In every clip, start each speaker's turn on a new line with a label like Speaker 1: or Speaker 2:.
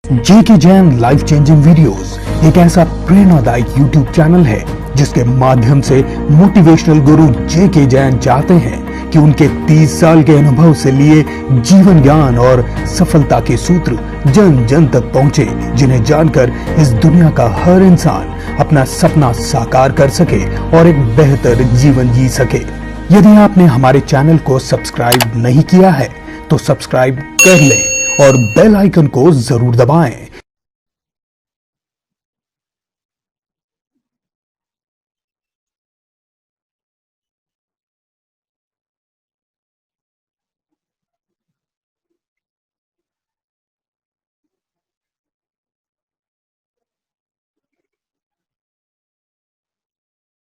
Speaker 1: जेके Jain life changing videos एक ऐसा प्रेरणादायक यूट्यूब चैनल है जिसके माध्यम से मोटिवेशनल गुरु जेके जैन चाहते हैं कि उनके 30 साल के अनुभव से लिए जीवन ज्ञान और सफलता के सूत्र जन जन तक पहुंचे, जिन्हें जानकर इस दुनिया का हर इंसान अपना सपना साकार कर सके और एक बेहतर जीवन जी सके। यदि आपने हमारे चैनल को सब्सक्राइब नहीं किया है तो सब्सक्राइब कर लें और बेल आइकन को जरूर दबाएं।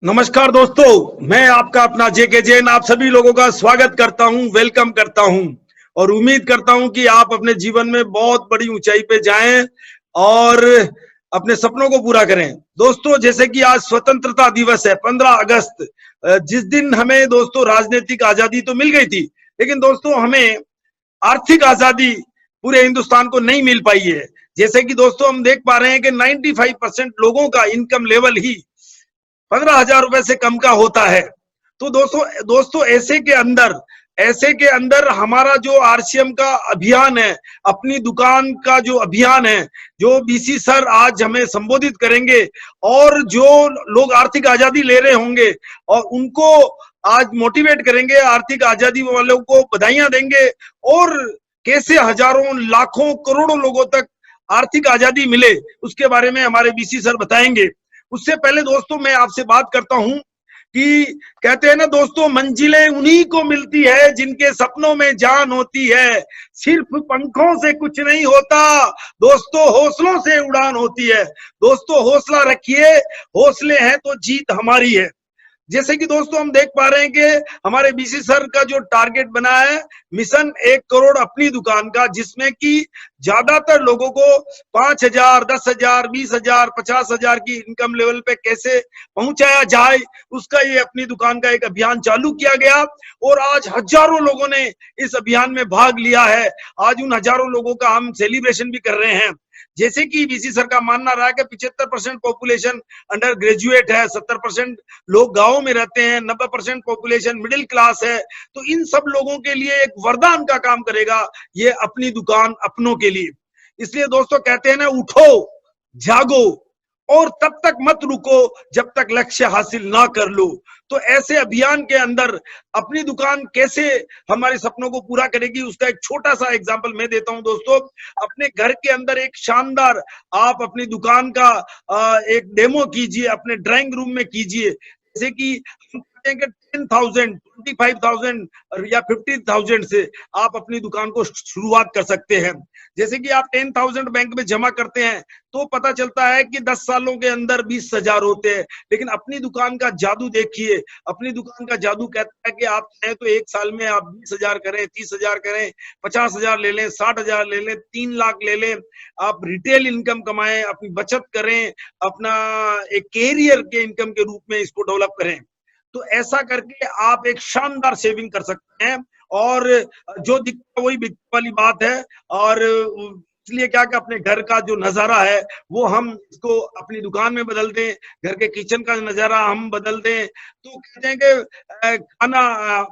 Speaker 2: नमस्कार दोस्तों, मैं आपका अपना जेके जैन आप सभी लोगों का स्वागत करता हूं, वेलकम करता हूं और उम्मीद करता हूं कि आप अपने जीवन में बहुत बड़ी ऊंचाई पे जाएं और अपने सपनों को पूरा करें। दोस्तों, जैसे कि आज स्वतंत्रता दिवस है 15 अगस्त, जिस दिन हमें दोस्तों राजनीतिक आजादी तो मिल गई थी, लेकिन दोस्तों हमें आर्थिक आजादी पूरे हिंदुस्तान को नहीं मिल पाई है। जैसे कि दोस्तों हम देख पा रहे हैं कि 95% लोगों का इनकम लेवल ही 15,000 रुपए से कम का होता है। तो दोस्तों ऐसे के अंदर हमारा जो आरसीएम का अभियान है, अपनी दुकान का जो अभियान है, जो बीसी सर आज हमें संबोधित करेंगे और जो लोग आर्थिक आजादी ले रहे होंगे और उनको आज मोटिवेट करेंगे, आर्थिक आजादी वालों को बधाइयां देंगे और कैसे हजारों लाखों करोड़ों लोगों तक आर्थिक आजादी मिले, उसके बारे में हमारे बीसी सर बताएंगे। उससे पहले दोस्तों मैं आपसे बात करता हूं कि कहते हैं ना दोस्तों, मंजिलें उन्हीं को मिलती है जिनके सपनों में जान होती है। सिर्फ पंखों से कुछ नहीं होता दोस्तों, हौसलों से उड़ान होती है। दोस्तों हौसला रखिए, हौसले हैं तो जीत हमारी है। जैसे कि दोस्तों हम देख पा रहे हैं कि हमारे बीसी सर का जो टारगेट बना है मिशन 1 करोड़ अपनी दुकान का, जिसमें कि ज्यादातर लोगों को 5,000, 10,000, 20,000, 50,000 की इनकम लेवल पे कैसे पहुंचाया जाए, उसका ये अपनी दुकान का एक अभियान चालू किया गया और आज हजारों लोगों ने इस अभियान में भाग लिया है। आज उन हजारों लोगों का हम सेलिब्रेशन भी कर रहे हैं। जैसे कि बीसी सर का मानना रहा है कि 75% पॉपुलेशन अंडर ग्रेजुएट है, 70% लोग गांव में रहते हैं, 90% पॉपुलेशन मिडिल क्लास है। तो इन सब लोगों के लिए एक वरदान का काम करेगा ये अपनी दुकान अपनों के लिए। इसलिए दोस्तों कहते हैं ना, उठो, जागो और तब तक मत रुको जब तक लक्ष्य हासिल ना कर लो। तो ऐसे अभियान के अंदर अपनी दुकान कैसे हमारे सपनों को पूरा करेगी, उसका एक छोटा सा एग्जांपल मैं देता हूं दोस्तों। अपने घर के अंदर एक शानदार आप अपनी दुकान का एक डेमो कीजिए, अपने ड्राइंग रूम में कीजिए। जैसे कि 10,000, 25,000 या 50,000 से आप अपनी दुकान को शुरुआत कर सकते हैं। जैसे कि आप 10,000 बैंक में जमा करते हैं तो पता चलता है कि 10 सालों के अंदर 20,000 होते हैं, लेकिन अपनी दुकान का जादू देखिए। अपनी दुकान का जादू कहता है कि आप चाहे तो एक साल में आप 20,000 करें, 30,000 करें, 50,000 ले लें, 60,000 ले लें, 3 लाख ले लें। आप रिटेल इनकम कमाएं, अपनी बचत करें, अपना एक कैरियर के इनकम के रूप में इसको डेवलप करें। तो ऐसा करके आप एक शानदार सेविंग कर सकते हैं और जो दिखता वही बिकता वाली बात है। और इसलिए क्या कि अपने घर का जो नजारा है वो हम इसको अपनी दुकान में बदल दें, घर के किचन का नजारा हम बदल दें। तो कहते हैं कि खाना,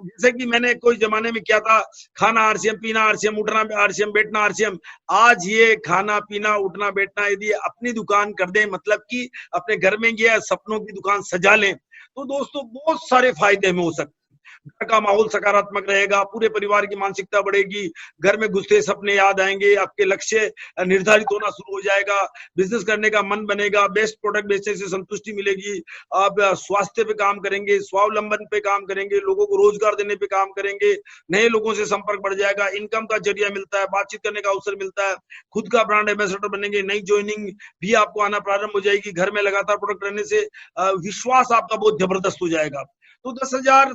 Speaker 2: जैसे कि मैंने कोई जमाने में किया था, खाना आरसीएम, पीना आरसीएम, उठना आरसीएम, बैठना आरसीएम। आज ये खाना पीना उठना बैठना यदि अपनी दुकान कर दें, मतलब कि अपने घर में ये सपनों की दुकान सजा लें, तो दोस्तों बहुत सारे फायदे हमें हो सकते हैं। घर का माहौल सकारात्मक रहेगा, पूरे परिवार की मानसिकता बढ़ेगी, घर में घुसते सपने याद आएंगे, आपके लक्ष्य निर्धारित होना शुरू हो जाएगा, बिजनेस करने का मन बनेगा, बेस्ट प्रोडक्ट बेचने से संतुष्टि मिलेगी, आप स्वास्थ्य पे काम करेंगे, स्वावलंबन पे काम करेंगे, लोगों को रोजगार देने पे काम करेंगे, नए लोगों से संपर्क बढ़ जाएगा, इनकम का जरिया मिलता है, बातचीत करने का अवसर मिलता है, खुद का ब्रांड एम्बेसडर बनेंगे, नई ज्वाइनिंग भी आपको आना प्रारंभ हो जाएगी। घर में लगातार प्रोडक्ट रहने से विश्वास आपका बहुत जबरदस्त हो जाएगा। तो 10,000,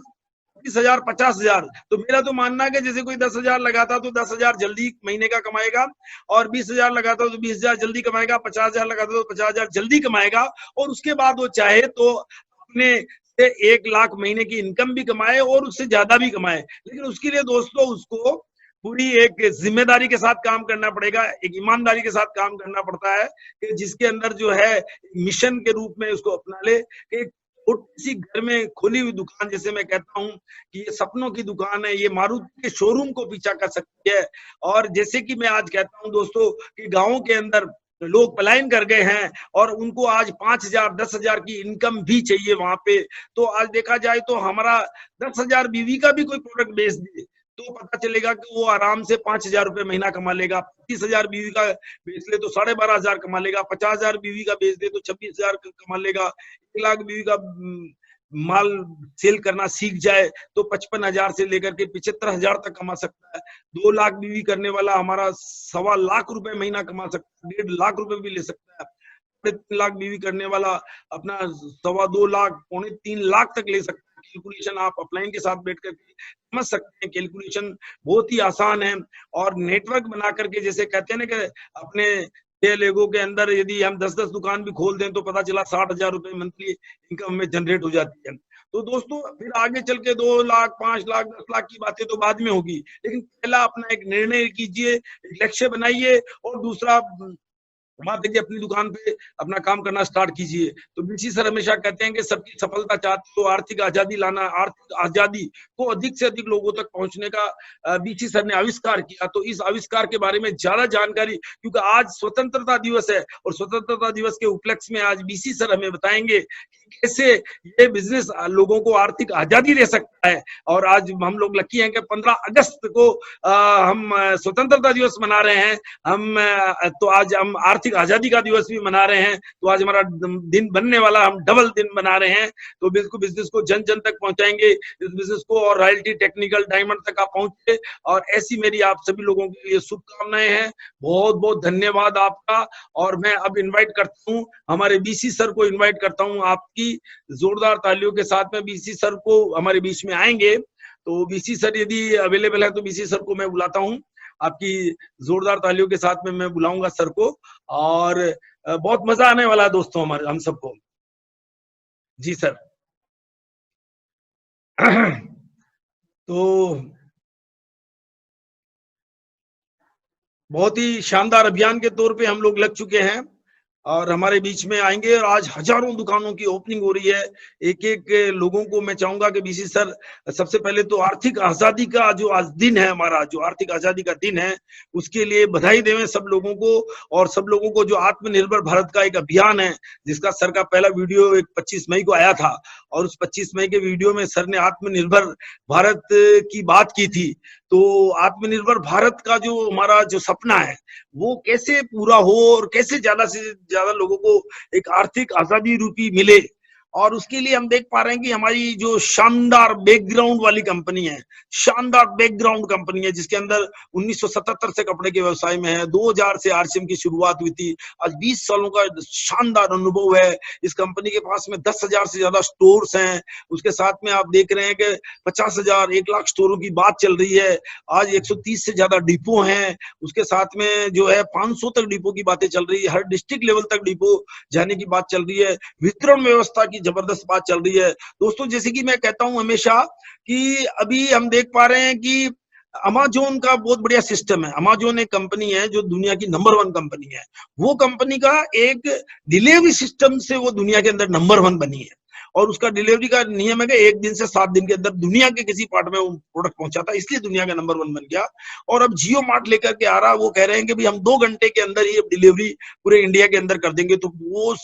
Speaker 2: 30,000, 50,000, तो मेरा तो मानना है कि जैसे कोई 10,000 लगाता तो 10,000 जल्दी महीने का कमाएगा, और 20,000 लगाता तो 20,000 जल्दी कमाएगा, 50,000 लगाता तो 50,000 जल्दी कमाएगा, और उसके बाद वो चाहे तो अपने से 1 लाख महीने की इनकम भी कमाए और उससे ज्यादा भी कमाए। लेकिन उसके लिए दोस्तों उसको पूरी एक जिम्मेदारी के साथ काम करना पड़ेगा, एक ईमानदारी के साथ काम करना पड़ता है कि जिसके अंदर जो है मिशन के रूप में उसको अपना ले कि छोटी सी घर में खोली हुई दुकान, जैसे मैं कहता हूँ कि ये सपनों की दुकान है, ये मारुति के शोरूम को पीछा कर सकती है। और जैसे कि मैं आज कहता हूँ दोस्तों कि गाँव के अंदर लोग पलायन कर गए हैं और उनको आज 5,000 10,000 की इनकम भी चाहिए वहां पे। तो आज देखा जाए तो हमारा 10,000 बीवी का भी कोई प्रोडक्ट बेच दे तो पता चलेगा कि वो आराम से 5,000 रुपए महीना कमा लेगा। 25,000 बीवी का बेच ले तो 12,500 कमा लेगा। 50,000 बीवी का बेच दे तो 26,000 कमा लेगा। 1,00,000 बीवी का माल सेल करना सीख जाए तो 55,000 से लेकर के 75,000 तक कमा सकता है। 2 लाख बीवी करने वाला हमारा 1.25 लाख रुपए महीना कमा सकता है, 1.5 लाख रुपए भी ले सकता है। 3 लाख बीवी करने वाला अपना 2.25 लाख, 3 लाख तक ले सकता है। कैलकुलेशन आप अपलाइन के साथ बैठ करके समझ सकते हैं, कैलकुलेशन बहुत ही आसान है। और नेटवर्क बना करके जैसे कहते हैं ना कि अपने 6 लोगों के अंदर यदि हम 10-10 दुकान भी खोल दें तो पता चला 60,000 रुपए मंथली इनकम में जनरेट हो जाती है। तो दोस्तों फिर आगे चल के 2 लाख, 5 लाख, 10 लाख की बातें तो बाद में होगी, लेकिन पहला अपना एक निर्णय कीजिए, एक लक्ष्य बनाइए और दूसरा वहां देखिए अपनी दुकान पे अपना काम करना स्टार्ट कीजिए। तो बीसी सर हमेशा कहते हैं कि सबकी सफलता चाहते हो आर्थिक आजादी लाना, आर्थिक आजादी को अधिक से अधिक लोगों तक पहुंचने का बीसी सर ने आविष्कार किया। तो इस आविष्कार के बारे में ज्यादा जानकारी, क्योंकि आज स्वतंत्रता दिवस है और स्वतंत्रता दिवस के उपलक्ष्य में आज बीसी सर हमें बताएंगे कि कैसे ये बिजनेस लोगों को आर्थिक आजादी दे सकता है। और आज हम लोग लकी हैं कि 15 अगस्त को हम स्वतंत्रता दिवस मना रहे हैं। तो आज हम आर्थिक आजादी का दिवस भी मना रहे हैं। तो आज हमारा दिन बनने वाला, हम डबल दिन मना रहे हैं। तो बिल्कुल बिजनेस को जन जन तक पहुंचाएंगे, इस बिजनेस को, और रॉयल्टी टेक्निकल डायमंड तक आप पहुंचे। और ऐसी मेरी आप सभी लोगों के लिए शुभकामनाएं हैं। बहुत बहुत धन्यवाद आपका। और मैं अब इन्वाइट करता हूं हमारे बीसी सर को, इन्वाइट करता हूं आपकी जोरदार तालियों के साथ में बीसी सर को हमारे बीच में आएंगे। तो बीसी सर यदि अवेलेबल है तो बीसी सर को मैं बुलाता हूं, आपकी जोरदार तालियों के साथ में मैं बुलाऊंगा सर को। और बहुत मजा आने वाला है दोस्तों हमारे, हम सबको। जी सर। तो बहुत ही शानदार अभियान के तौर पे हम लोग लग चुके हैं और हमारे बीच में आएंगे। और आज हजारों दुकानों की ओपनिंग हो रही है। एक एक लोगों को मैं चाहूंगा कि बीसी सर सबसे पहले तो आर्थिक आजादी का जो आज दिन है, हमारा जो आर्थिक आजादी का दिन है, उसके लिए बधाई देवें सब लोगों को। और सब लोगों को जो आत्मनिर्भर भारत का एक अभियान है, जिसका सर का पहला वीडियो 25 मई को आया था, और उस 25 मई के वीडियो में सर ने आत्मनिर्भर भारत की बात की थी। तो आत्मनिर्भर भारत का जो हमारा जो सपना है वो कैसे पूरा हो और कैसे ज्यादा से ज्यादा लोगों को एक आर्थिक आजादी रूपी मिले। और उसके लिए हम देख पा रहे हैं कि हमारी जो शानदार बैकग्राउंड वाली कंपनी है, शानदार बैकग्राउंड कंपनी है, जिसके अंदर 1977 से कपड़े के व्यवसाय में है, 2000 से आरसीएम की शुरुआत हुई थी, आज 20 सालों का शानदार अनुभव है। इस कंपनी के पास में 10,000 से ज्यादा स्टोर्स हैं। उसके साथ में आप देख रहे हैं कि 50,000 1 लाख स्टोरों की बात चल रही है। आज 130 से ज्यादा डिपो हैं। उसके साथ में जो है 500 तक डिपो की बातें चल रही है। हर डिस्ट्रिक्ट लेवल तक डिपो जाने की बात चल रही है। वितरण व्यवस्था की जबरदस्त बात चल रही है। दोस्तों जैसे कि मैं कहता हूं हमेशा कि अभी हम देख पा रहे हैं कि अमेज़न का बहुत बढ़िया सिस्टम है। अमेज़न एक कंपनी है जो दुनिया की नंबर 1 कंपनी है। वो कंपनी का एक डिलीवरी सिस्टम से वो दुनिया के अंदर नंबर 1 बनी है। और उसका डिलीवरी का नियम है कि 1 दिन से 7 दिन के अंदर दुनिया के किसी पार्ट में वो प्रोडक्ट पहुंचाता है, इसलिए दुनिया का नंबर 1 बन गया। और अब जियो मार्ट लेकर के आ रहा, वो कह रहे हैं कि भाई हम 2 घंटे के अंदर ही डिलीवरी पूरे इंडिया के अंदर कर देंगे। तो वो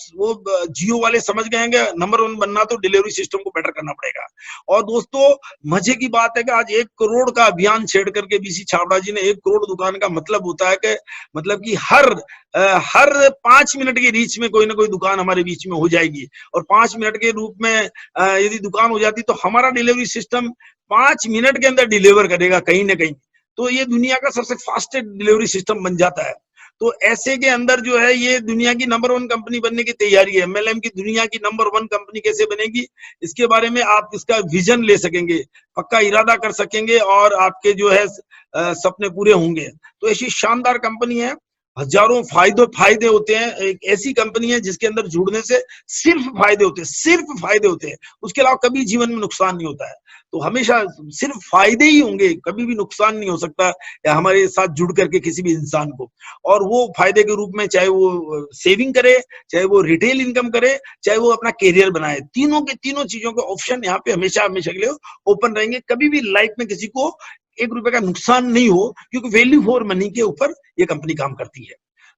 Speaker 2: जियो वाले समझ गए हैं नंबर 1 बनना तो डिलीवरी सिस्टम को बेटर करना पड़ेगा। और दोस्तों मजे की बात है कि आज 1 करोड़ का अभियान छेड़ करके बीसी छाबड़ा जी ने 1 करोड़ दुकान का मतलब होता है कि मतलब कि हर 5 मिनट के रीच में कोई ना कोई दुकान हमारे बीच में हो जाएगी। और 5 मिनट के रूप में यदि दुकान हो जाती तो हमारा डिलीवरी सिस्टम 5 मिनट के अंदर डिलीवर करेगा कहीं ना कहीं। तो ये दुनिया का सबसे फास्टेस्ट डिलीवरी सिस्टम बन जाता है। तो ऐसे के अंदर जो है ये दुनिया की नंबर 1 कंपनी बनने की तैयारी है। एमएलएम की दुनिया की नंबर 1 कंपनी कैसे बनेगी, इसके बारे में आप इसका विजन ले सकेंगे, पक्का इरादा कर सकेंगे और आपके जो है सपने पूरे होंगे। तो ऐसी शानदार कंपनी है। हजारों फायदे होते हैं। एक ऐसी कंपनी है जिसके अंदर जुड़ने से सिर्फ फायदे होते हैं, सिर्फ फायदे होते हैं, उसके अलावा कभी जीवन में नुकसान नहीं होता है। तो हमेशा सिर्फ फायदे ही होंगे, कभी भी नुकसान नहीं हो सकता या हमारे साथ जुड़ करके किसी भी इंसान को। और वो फायदे के रूप में चाहे वो सेविंग करे, चाहे वो रिटेल इनकम करे, चाहे वो अपना कैरियर बनाए, तीनों के तीनों चीजों के ऑप्शन यहाँ पे हमेशा हमेशा के लिए ओपन रहेंगे। कभी भी लाइफ में किसी को ₹1 का नुकसान नहीं हो, क्योंकि वैल्यू फॉर मनी के ऊपर ये कंपनी काम करती है।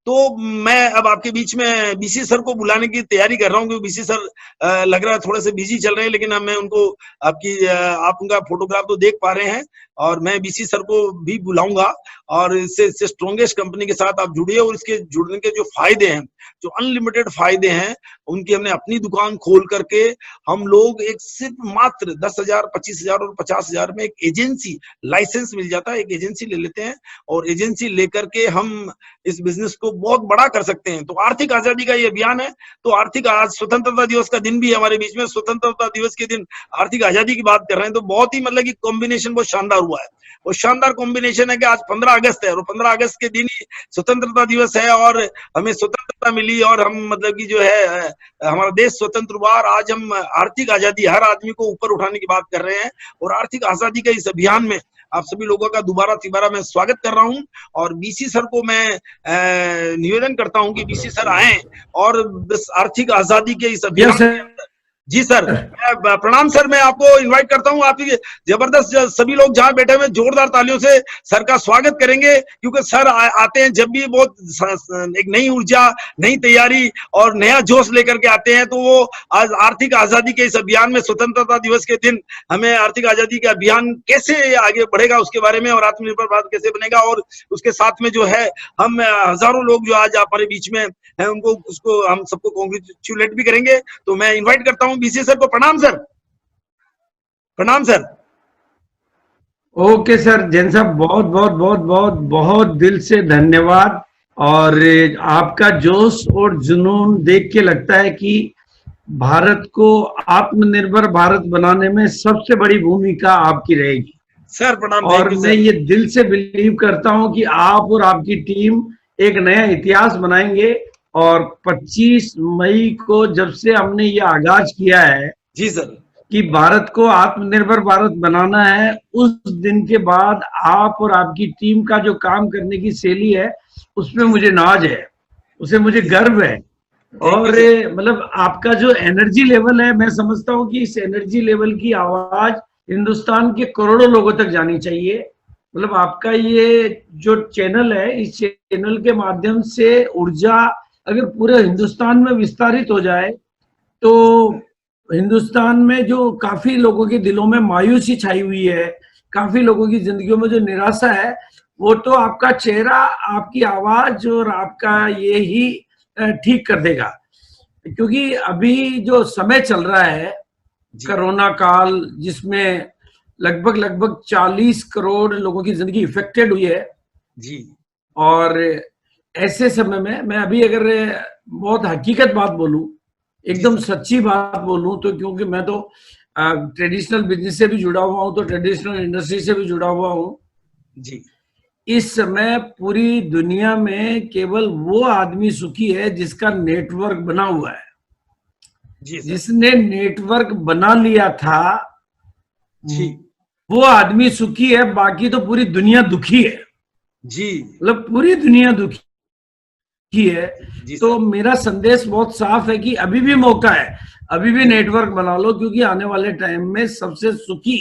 Speaker 2: तो मैं अब आपके बीच में बीसी सर को बुलाने की तैयारी कर रहा हूँ, क्योंकि बीसी सर लग रहा है थोड़े से बिजी चल रहे हैं, लेकिन अब मैं उनको आप उनका फोटोग्राफ तो देख पा रहे हैं, और मैं बीसी सर को भी बुलाऊंगा। और इससे स्ट्रॉन्गेस्ट कंपनी के साथ आप जुड़िए, और इसके जुड़ने के जो फायदे हैं, जो अनलिमिटेड फायदे हैं, उनकी हमने अपनी दुकान खोल करके हम लोग एक सिर्फ मात्र 10,000, 25,000 और 50,000 में एक एजेंसी लाइसेंस मिल जाता है, एक एजेंसी ले लेते हैं, और एजेंसी लेकर के हम इस बिजनेस को बहुत बड़ा कर सकते हैं। तो आर्थिक आजादी का ये अभियान है। तो आर्थिक आज स्वतंत्रता दिवस का दिन भी है हमारे बीच में, स्वतंत्रता दिवस के दिन आर्थिक आजादी की बात कर रहे हैं, तो बहुत ही मतलब कि कॉम्बिनेशन बहुत शानदार हुआ है। और शानदार कॉम्बिनेशन है कि आज 15 अगस्त है, और 15 अगस्त के दिन ही स्वतंत्रता दिवस है, और हमें स्वतंत्रता मिली, और हम मतलब कि जो है हमारा देश स्वतंत्र हुआ। और आज हम आर्थिक आजादी, हर आदमी को ऊपर उठाने की बात कर रहे हैं, और आर्थिक आजादी का इस अभियान में आप सभी लोगों का दोबारा मैं स्वागत कर रहा हूं। और बीसी सर को मैं निवेदन करता हूं कि बीसी सर आए और इस आर्थिक आजादी के इस अभियान के अंदर। जी सर, प्रणाम सर, मैं आपको इनवाइट करता हूं। आप जबरदस्त सभी लोग जहां बैठे हुए जोरदार तालियों से सर का स्वागत करेंगे, क्योंकि सर आते हैं जब भी बहुत एक नई ऊर्जा, नई तैयारी और नया जोश लेकर के आते हैं। तो वो आज आर्थिक आजादी के इस अभियान में, स्वतंत्रता दिवस के दिन हमें आर्थिक आजादी का अभियान कैसे आगे बढ़ेगा उसके बारे में, और आत्मनिर्भर भारत कैसे बनेगा, और उसके साथ में जो है हम हजारों लोग जो आज हमारे बीच में है उनको, उसको हम सबको कांग्रेचुलेट भी करेंगे। तो मैं इन्वाइट करता हूं बीसी सर को। प्रणाम सर। प्रणाम सर।
Speaker 3: ओके सर, जैन साहब बहुत बहुत बहुत बहुत बहुत दिल से धन्यवाद। और आपका जोश और जुनून देख के लगता है कि भारत को आत्मनिर्भर भारत बनाने में सबसे बड़ी भूमिका आपकी रहेगी
Speaker 2: सर। प्रणाम।
Speaker 3: और मैं ये दिल से बिलीव करता हूं कि आप और आपकी टीम एक नया इतिहास बनाएंगे। और 25 मई को जब से हमने ये आगाज किया है
Speaker 2: जी सर
Speaker 3: कि भारत को आत्मनिर्भर भारत बनाना है, उस दिन के बाद आप और आपकी टीम का जो काम करने की शैली है उसमें मुझे नाज है, उसे मुझे गर्व है। और मतलब आपका जो एनर्जी लेवल है, मैं समझता हूँ कि इस एनर्जी लेवल की आवाज हिंदुस्तान के करोड़ों लोगों तक जानी चाहिए। मतलब आपका ये जो चैनल है, इस चैनल के माध्यम से ऊर्जा अगर पूरे हिंदुस्तान में विस्तारित हो जाए तो हिंदुस्तान में जो काफी लोगों के दिलों में मायूसी छाई हुई है, काफी लोगों की जिंदगियों में जो निराशा है, वो तो आपका चेहरा, आपकी आवाज और आपका ये ही ठीक कर देगा। क्योंकि अभी जो समय चल रहा है, कोरोना काल, जिसमें लगभग 40 करोड़ लोगों की जिंदगी इफेक्टेड हुई है
Speaker 2: जी। और
Speaker 3: ऐसे समय में मैं अभी अगर बहुत हकीकत बात बोलूं, एकदम सच्ची बात बोलूं, तो क्योंकि मैं तो ट्रेडिशनल बिजनेस से भी जुड़ा हुआ हूं, तो ट्रेडिशनल इंडस्ट्री से भी जुड़ा हुआ हूं
Speaker 2: जी।
Speaker 3: इस समय पूरी दुनिया में केवल वो आदमी सुखी है जिसका नेटवर्क बना हुआ है
Speaker 2: जी।
Speaker 3: जिसने नेटवर्क बना लिया था
Speaker 2: जी,
Speaker 3: वो आदमी सुखी है, बाकी तो पूरी दुनिया दुखी है
Speaker 2: जी।
Speaker 3: मतलब पूरी दुनिया दुखी है। तो मेरा संदेश बहुत साफ है कि अभी भी मौका है, अभी भी नेटवर्क बना लो, क्योंकि आने वाले टाइम में सबसे सुखी,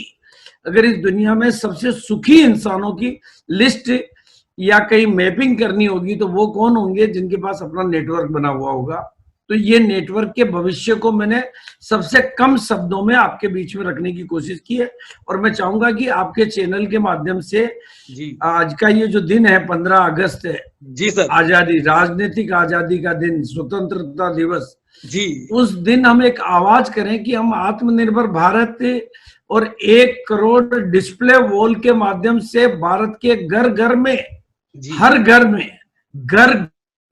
Speaker 3: अगर इस दुनिया में सबसे सुखी इंसानों की लिस्ट या कहीं मैपिंग करनी होगी तो वो कौन होंगे, जिनके पास अपना नेटवर्क बना हुआ होगा। तो ये नेटवर्क के भविष्य को मैंने सबसे कम शब्दों में आपके बीच में रखने की कोशिश की है। और मैं चाहूंगा कि आपके चैनल के माध्यम से
Speaker 2: जी,
Speaker 3: आज का ये जो दिन है 15 अगस्त है,
Speaker 2: जी सर,
Speaker 3: आजादी, राजनीतिक आजादी का दिन, स्वतंत्रता दिवस
Speaker 2: जी,
Speaker 3: उस दिन हम एक आवाज करें कि हम आत्मनिर्भर भारत और 1 करोड़ डिस्प्ले वॉल के माध्यम से भारत के घर घर में, हर घर में, घर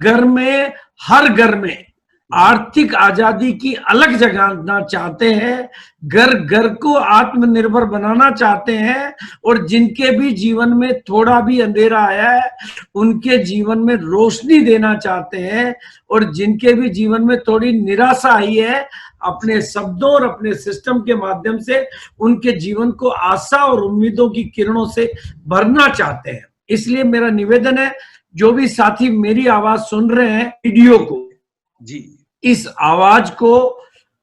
Speaker 3: घर में, हर घर में आर्थिक आजादी की अलग जगाना चाहते हैं, घर घर को आत्मनिर्भर बनाना चाहते हैं, और जिनके भी जीवन में थोड़ा भी अंधेरा आया है उनके जीवन में रोशनी देना चाहते हैं, और जिनके भी जीवन में थोड़ी निराशा आई है अपने शब्दों और अपने सिस्टम के माध्यम से उनके जीवन को आशा और उम्मीदों की किरणों से भरना चाहते हैं। इसलिए मेरा निवेदन है, जो भी साथी मेरी आवाज सुन रहे हैं वीडियो को,
Speaker 2: जी,
Speaker 3: इस आवाज को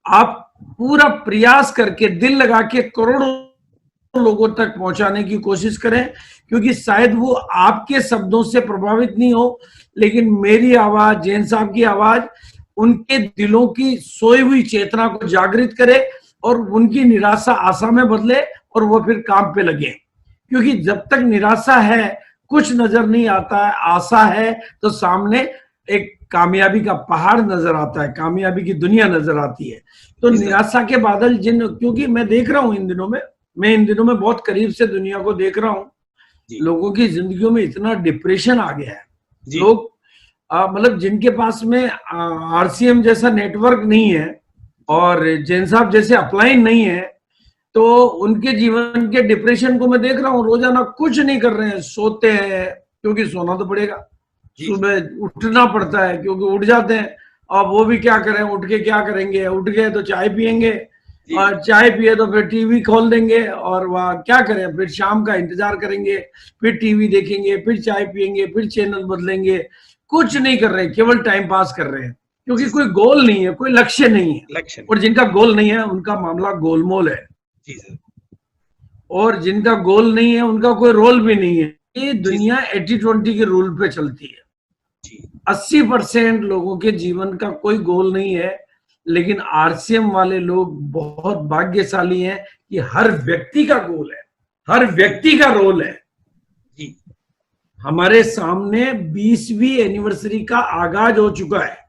Speaker 3: आप पूरा प्रयास करके दिल लगा के करोड़ों लोगों तक पहुंचाने की कोशिश करें, क्योंकि शायद वो आपके शब्दों से प्रभावित नहीं हो, लेकिन मेरी आवाज, जैन साहब की आवाज उनके दिलों की सोई हुई चेतना को जागृत करे और उनकी निराशा आशा में बदले और वो फिर काम पे लगे। क्योंकि जब तक निराशा है कुछ नजर नहीं आता है, आशा है तो सामने एक कामयाबी का पहाड़ नजर आता है, कामयाबी की दुनिया नजर आती है। तो निराशा के बादल क्योंकि मैं देख रहा हूं इन दिनों में बहुत करीब से दुनिया को देख रहा हूं, लोगों की जिंदगियों में इतना डिप्रेशन आ गया है। लोग मतलब जिनके पास में आरसीएम जैसा नेटवर्क नहीं है और जैन साहब जैसे अपलाइन नहीं है, तो उनके जीवन के डिप्रेशन को मैं देख रहा हूँ। रोजाना कुछ नहीं कर रहे हैं, सोते हैं क्योंकि सोना तो पड़ेगा, सुबह उठना पड़ता है क्योंकि उठ जाते हैं, और वो भी क्या करें, उठ के क्या करेंगे, उठ गए तो चाय पियेंगे, और चाय पिए तो फिर टीवी खोल देंगे, और वह क्या करें, फिर शाम का इंतजार करेंगे, फिर टीवी देखेंगे, फिर चाय पियेंगे, फिर चैनल बदलेंगे। कुछ नहीं कर रहे, केवल टाइम पास कर रहे हैं, क्योंकि कोई गोल नहीं है, कोई लक्ष्य नहीं है। और जिनका गोल नहीं है उनका मामला गोलमोल है, और जिनका गोल नहीं है उनका कोई रोल भी नहीं है। ये दुनिया 80-20 के रूल पे चलती है। 80% लोगों के जीवन का कोई गोल नहीं है, लेकिन आरसीएम वाले लोग बहुत भाग्यशाली हैं कि हर व्यक्ति का गोल है, हर व्यक्ति का रोल है। हमारे सामने 20वीं एनिवर्सरी का आगाज हो चुका है।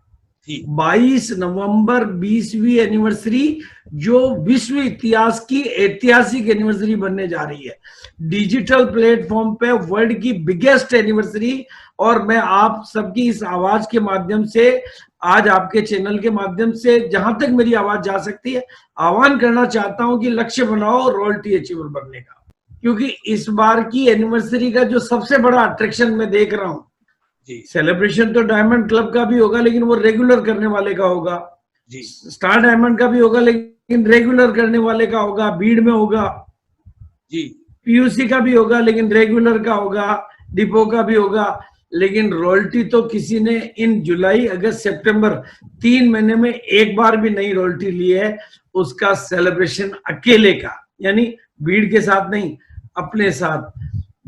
Speaker 3: 22 नवंबर 20वीं एनिवर्सरी, जो विश्व इतिहास की ऐतिहासिक एनिवर्सरी बनने जा रही है, डिजिटल प्लेटफॉर्म पे वर्ल्ड की बिगेस्ट एनिवर्सरी। और मैं आप सबकी इस आवाज के माध्यम से, आज आपके चैनल के माध्यम से, जहां तक मेरी आवाज जा सकती है, आह्वान करना चाहता हूं कि लक्ष्य बनाओ रॉयल्टी अचीवर बनने का। क्योंकि इस बार की एनिवर्सरी का जो सबसे बड़ा अट्रैक्शन मैं देख रहा हूं, सेलिब्रेशन तो डायमंड क्लब का भी होगा लेकिन वो रेगुलर करने वाले का होगा, स्टार डायमंड का भी होगा लेकिन रेगुलर करने वाले का होगा, भीड़ में होगा, पीयूसी का भी होगा लेकिन रेगुलर का होगा, डिपो का भी होगा। लेकिन रॉयल्टी तो किसी ने इन जुलाई, अगस्त, सितंबर 3 महीने में एक बार भी नई रॉयल्टी ली है। उसका सेलिब्रेशन अकेले का, यानी भीड़ के साथ नहीं, अपने साथ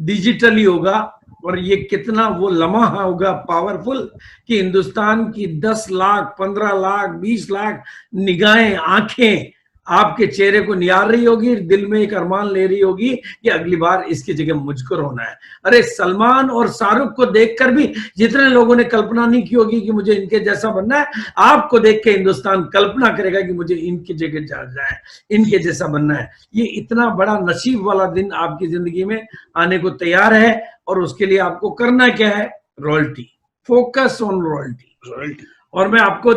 Speaker 3: डिजिटली होगा। और ये कितना वो लम्हा होगा पावरफुल कि हिंदुस्तान की 10 लाख, 15 लाख, 20 लाख निगाहें, आंखें आपके चेहरे को निहार रही होगी, दिल में एक अरमान ले रही होगी कि अगली बार इसकी जगह मुझको रोना है। अरे सलमान और शाहरुख को देखकर भी जितने लोगों ने कल्पना नहीं की होगी कि मुझे इनके जैसा बनना है, आपको देख के हिंदुस्तान कल्पना करेगा कि मुझे इनकी जगह जाना है, इनके जैसा बनना है। ये इतना बड़ा नसीब वाला दिन आपकी जिंदगी में आने को तैयार है, और उसके लिए आपको करना क्या है, रॉयल्टी, फोकस ऑन रॉयल्टी। और मैं आपको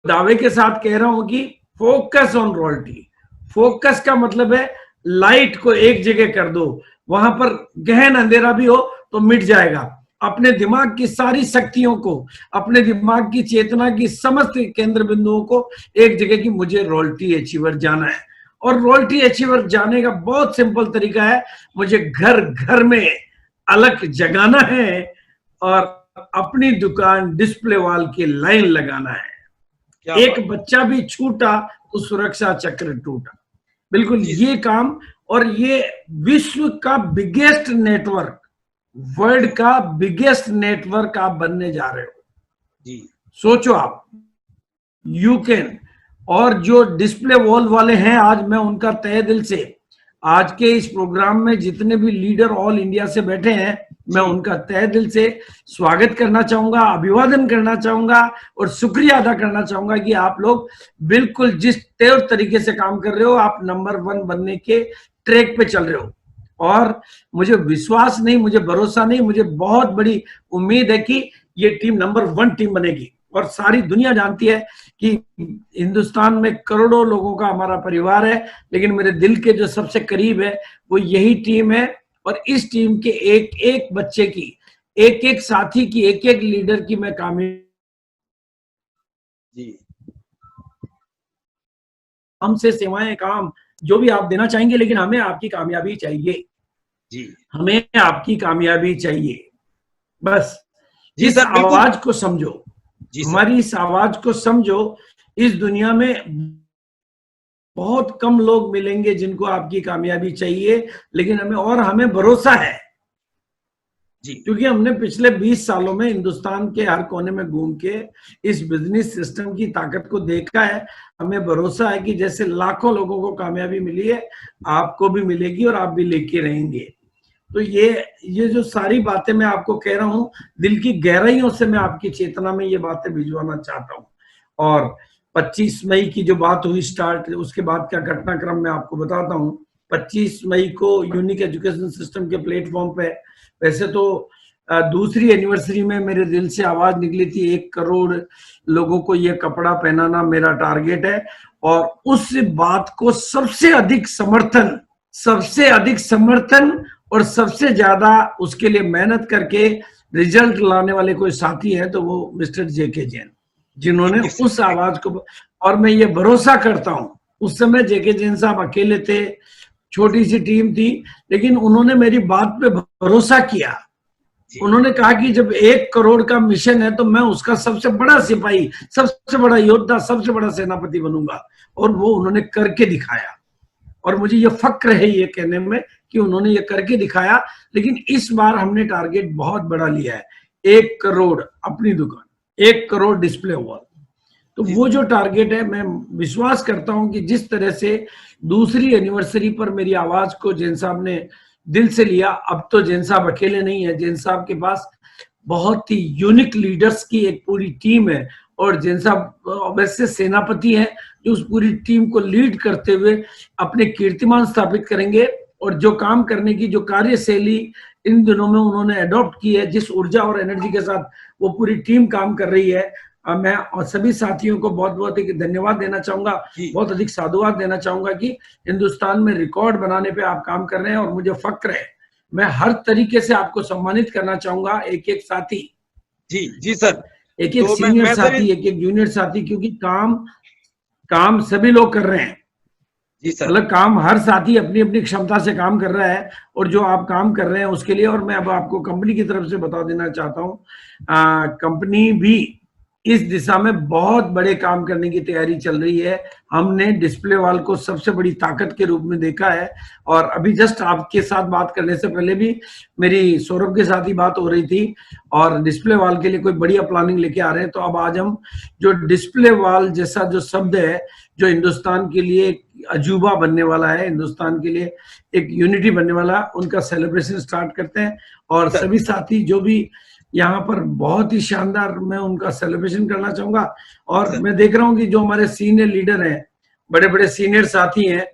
Speaker 3: दावे के साथ कह रहा हूं कि फोकस ऑन रॉयल्टी। फोकस का मतलब है लाइट को एक जगह कर दो, वहां पर गहन अंधेरा भी हो तो मिट जाएगा। अपने दिमाग की सारी शक्तियों को, अपने दिमाग की चेतना की समस्त केंद्र बिंदुओं को एक जगह की, मुझे रॉयल्टी अचीवर जाना है। और रॉयल्टी अचीवर जाने का बहुत सिंपल तरीका है, मुझे घर घर में अलग जगाना है और अपनी दुकान डिस्प्ले वॉल की लाइन लगाना है। एक बच्चा भी छूटा तो सुरक्षा चक्र टूटा। बिल्कुल ये काम, और ये विश्व का बिगेस्ट नेटवर्क, वर्ल्ड का बिगेस्ट नेटवर्क आप बनने जा रहे हो। सोचो आप, यू कैन। और जो डिस्प्ले वॉल वाले हैं, आज मैं उनका तहे दिल से, आज के इस प्रोग्राम में जितने भी लीडर ऑल इंडिया से बैठे हैं, मैं उनका तहे दिल से स्वागत करना चाहूंगा, अभिवादन करना चाहूंगा और शुक्रिया अदा करना चाहूंगा कि आप लोग बिल्कुल जिस तेज तरीके से काम कर रहे हो, आप नंबर 1 बनने के ट्रैक पे चल रहे हो। और मुझे विश्वास नहीं, मुझे भरोसा नहीं, मुझे बहुत बड़ी उम्मीद है कि ये टीम नंबर 1 टीम बनेगी। और सारी दुनिया जानती है कि हिंदुस्तान में करोड़ों लोगों का हमारा परिवार है, लेकिन मेरे दिल के जो सबसे करीब है वो यही टीम है। और इस टीम के एक एक बच्चे की, एक एक साथी की, एक एक लीडर की मैं हमसे सेवाएं, काम जो भी आप देना चाहेंगे, लेकिन हमें आपकी कामयाबी चाहिए जी, हमें आपकी कामयाबी चाहिए। बस
Speaker 2: जी
Speaker 3: इस
Speaker 2: सर,
Speaker 3: आवाज को समझो
Speaker 2: जी
Speaker 3: हमारी इस आवाज को समझो। इस दुनिया में बहुत कम लोग मिलेंगे जिनको आपकी कामयाबी चाहिए, लेकिन हमें भरोसा है जी, क्योंकि हमने पिछले 20 सालों में हिंदुस्तान के हर कोने में घूम के इस बिजनेस सिस्टम की ताकत को देखा है। हमें भरोसा है कि जैसे लाखों लोगों को कामयाबी मिली है, आपको भी मिलेगी और आप भी लेके रहेंगे। तो ये जो सारी बातें मैं आपको कह रहा हूँ, दिल की गहराइयों से मैं आपकी चेतना में ये बातें भिजवाना चाहता हूँ। और 25 मई की जो बात हुई स्टार्ट, उसके बाद का घटनाक्रम मैं आपको बताता हूँ। 25 मई को यूनिक एजुकेशन सिस्टम के प्लेटफॉर्म पे, वैसे तो दूसरी एनिवर्सरी में मेरे दिल से आवाज निकली थी 1 करोड़ लोगों को ये कपड़ा पहनाना मेरा टारगेट है। और उस बात को सबसे अधिक समर्थन और सबसे ज्यादा उसके लिए मेहनत करके रिजल्ट लाने वाले कोई साथी है तो वो मिस्टर जेके जैन, जिन्होंने उस आवाज को, और मैं ये भरोसा करता हूं, उस समय जेके जैन साहब अकेले थे, छोटी सी टीम थी, लेकिन उन्होंने मेरी बात पे भरोसा किया। उन्होंने कहा कि जब 1 करोड़ का मिशन है तो मैं उसका सबसे बड़ा सिपाही, सबसे बड़ा योद्धा, सबसे बड़ा सेनापति बनूंगा। और वो उन्होंने करके दिखाया, और मुझे ये फक्र है ये कहने में कि उन्होंने ये करके दिखाया। लेकिन इस बार हमने टारगेट बहुत बड़ा लिया है, 1 करोड़ अपनी दुकान, 1 करोड़ डिस्प्ले वॉल। तो वो जो टारगेट है, मैं विश्वास करता हूं कि जिस तरह से दूसरी एनिवर्सरी पर मेरी आवाज को जैन साहब ने दिल से लिया, अब तो जैन साहब अकेले नहीं है, जैन साहब के पास बहुत ही यूनिक लीडर्स की एक पूरी टीम है। और जैन साहब वैसे सेनापति हैं जो उस पूरी टीम को लीड करते हुए अपने कीर्तिमान स्थापित करेंगे। और जो काम करने की जो कार्यशैली इन दिनों में उन्होंने अडॉप्ट की है, जिस ऊर्जा और एनर्जी के साथ वो पूरी टीम काम कर रही है, मैं और सभी साथियों को बहुत बहुत धन्यवाद देना चाहूंगा, बहुत अधिक साधुवाद देना चाहूंगा कि हिंदुस्तान में रिकॉर्ड बनाने पे आप काम कर रहे हैं और मुझे फक्र है। मैं हर तरीके से आपको सम्मानित करना चाहूंगा, एक एक साथी
Speaker 2: जी सर,
Speaker 3: एक एक सीनियर साथी, एक एक जूनियर साथी, क्योंकि काम सभी लोग कर रहे हैं जी सर। मतलब काम हर साथी अपनी अपनी क्षमता से काम कर रहा है, और जो आप काम कर रहे हैं उसके लिए। और मैं अब आपको कंपनी की तरफ से बता देना चाहता हूँ, कंपनी भी इस दिशा में बहुत बड़े काम करने की तैयारी चल रही है। हमने डिस्प्ले वॉल को सबसे बड़ी ताकत के रूप में देखा है। और अभी जस्ट आपके साथ बात करने से पहले भी मेरी सौरभ के साथ ही बात हो रही थी, और डिस्प्ले वॉल के लिए कोई बढ़िया प्लानिंग लेके आ रहे हैं। तो अब आज हम जो डिस्प्ले वॉल जैसा जो शब्द है, जो हिंदुस्तान के लिए एक अजूबा बनने वाला है, हिंदुस्तान के लिए एक यूनिटी बनने वाला, उनका सेलिब्रेशन स्टार्ट करते हैं। और सभी साथी जो भी यहाँ पर बहुत ही शानदार, मैं उनका सेलिब्रेशन करना चाहूंगा। और मैं देख रहा हूँ कि जो हमारे सीनियर लीडर हैं, बड़े बड़े सीनियर साथी हैं,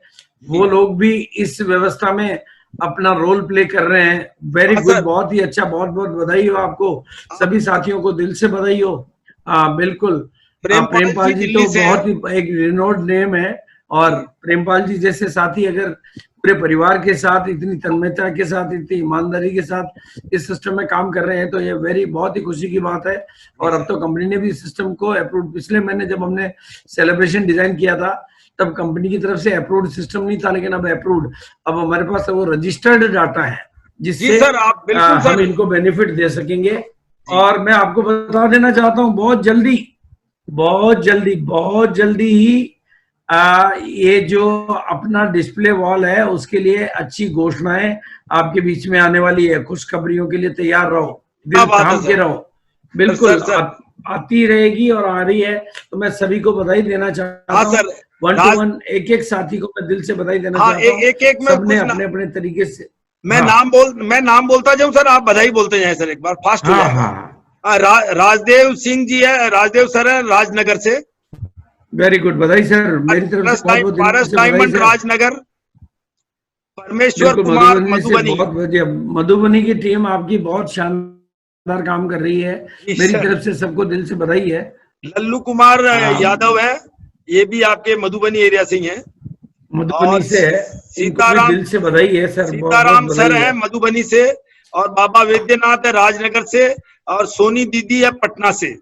Speaker 3: वो लोग भी इस व्यवस्था में अपना रोल प्ले कर रहे हैं। वेरी गुड, बहुत ही अच्छा, बहुत बहुत बधाई हो आपको, सभी साथियों को दिल से बधाई हो। बिल्कुल, प्रेमपाल जी तो बहुत ही एक रिनोड नेम है, और प्रेमपाल जी जैसे साथी अगर पूरे परिवार के साथ इतनी तन्मयता के साथ, इतनी ईमानदारी के साथ इस सिस्टम में काम कर रहे हैं, तो ये बहुत ही खुशी की बात है। और अब तो कंपनी ने भी इस सिस्टम को अप्रूव, पिछले महीने जब हमने सेलिब्रेशन डिजाइन किया था तब कंपनी की तरफ से अप्रूव्ड सिस्टम नहीं था, लेकिन अब अप्रूव्ड, अब हमारे पास वो रजिस्टर्ड डाटा है जिससे हम इनको बेनिफिट दे सकेंगे। और मैं आपको बता देना चाहता हूँ, बहुत जल्दी ही ये जो अपना डिस्प्ले वॉल है उसके लिए अच्छी घोषणाएं आपके बीच में आने वाली है। खुशखबरियों के लिए तैयार रहो, दिल थाम के रहो, बिल्कुल आती रहेगी और आ रही है। तो मैं सभी को बधाई देना चाहता हूँ, 1 to 1 एक एक साथी को मैं दिल से बधाई देना चाहता हूँ। एक सबने अपने अपने तरीके से,
Speaker 2: मैं नाम बोलता जाऊं सर, आप बधाई बोलते जाए सर, एक बार फास्ट हो जाए। राजदेव सिंह जी है, राजदेव सर है, राजनगर से।
Speaker 3: वेरी गुड, बधाई सर, मेरी तरफ से बहुत बहुत
Speaker 2: डायमंड राजनगर। परमेश्वर कुमार मधुबनी,
Speaker 3: बहुत बढ़िया। मधुबनी की टीम आपकी बहुत शानदार काम कर रही है, मेरी तरफ से सबको दिल से बधाई है।
Speaker 2: लल्लू कुमार
Speaker 3: हाँ।
Speaker 2: यादव है, ये भी आपके मधुबनी एरिया से ही हैं।
Speaker 3: मधुबनी
Speaker 2: और
Speaker 3: से है। इनको भी
Speaker 2: सीताराम
Speaker 3: दिल से बधाई है सर, बहुत बहुत
Speaker 2: सीताराम सर
Speaker 3: बधाई
Speaker 2: है
Speaker 3: है।
Speaker 2: मधुबनी से, और बाबा वैद्यनाथ है राजनगर से, और सोनी दीदी है पटना से।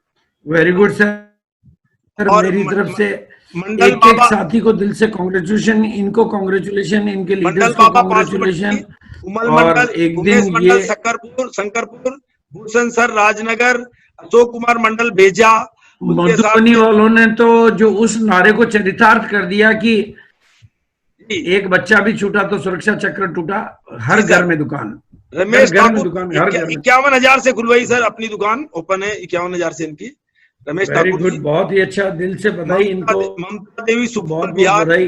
Speaker 3: वेरी गुड सर,
Speaker 2: और
Speaker 3: मेरी तरफ से
Speaker 2: मंडल
Speaker 3: एक एक
Speaker 2: बाबा,
Speaker 3: साथी को दिल से कॉन्ग्रेचुलेशन, इनको कॉन्ग्रेचुलेशन, इनके
Speaker 2: मंडल
Speaker 3: लीडर्स को
Speaker 2: बाबा
Speaker 3: कॉन्ग्रेचुलेशन।
Speaker 2: पासुपट्टी, उमल
Speaker 3: और
Speaker 2: मंडल,
Speaker 3: एक
Speaker 2: उमेश
Speaker 3: दिन
Speaker 2: मंडल
Speaker 3: ये
Speaker 2: शंकरपुर, भूषण सर राजनगर, अशोक कुमार मंडल भेजा। उसके साथ
Speaker 3: मधुबनी
Speaker 2: में
Speaker 3: वालों ने तो जो उस नारे को चरितार्थ कर दिया कि
Speaker 2: जी,
Speaker 3: एक बच्चा भी छूटा तो सुरक्षा चक्र टूटा, हर
Speaker 2: जी सर।
Speaker 3: घर में दुकान,
Speaker 2: रमेश
Speaker 3: घर में
Speaker 2: ठाकुर
Speaker 3: दुकान, हर घर में।
Speaker 2: 51,000 से खुलवाई सर, अपनी दुकान ओपन है 51,000 से इनकी, रमेश
Speaker 3: वेरी
Speaker 2: ठाकुर
Speaker 3: गुड,
Speaker 2: जी।
Speaker 3: बहुत ही अच्छा, दिल से बधाई इनको,
Speaker 2: ममता देवी
Speaker 3: बहुत
Speaker 2: सुपौल
Speaker 3: बहुत
Speaker 2: बिहार,
Speaker 3: बधाई।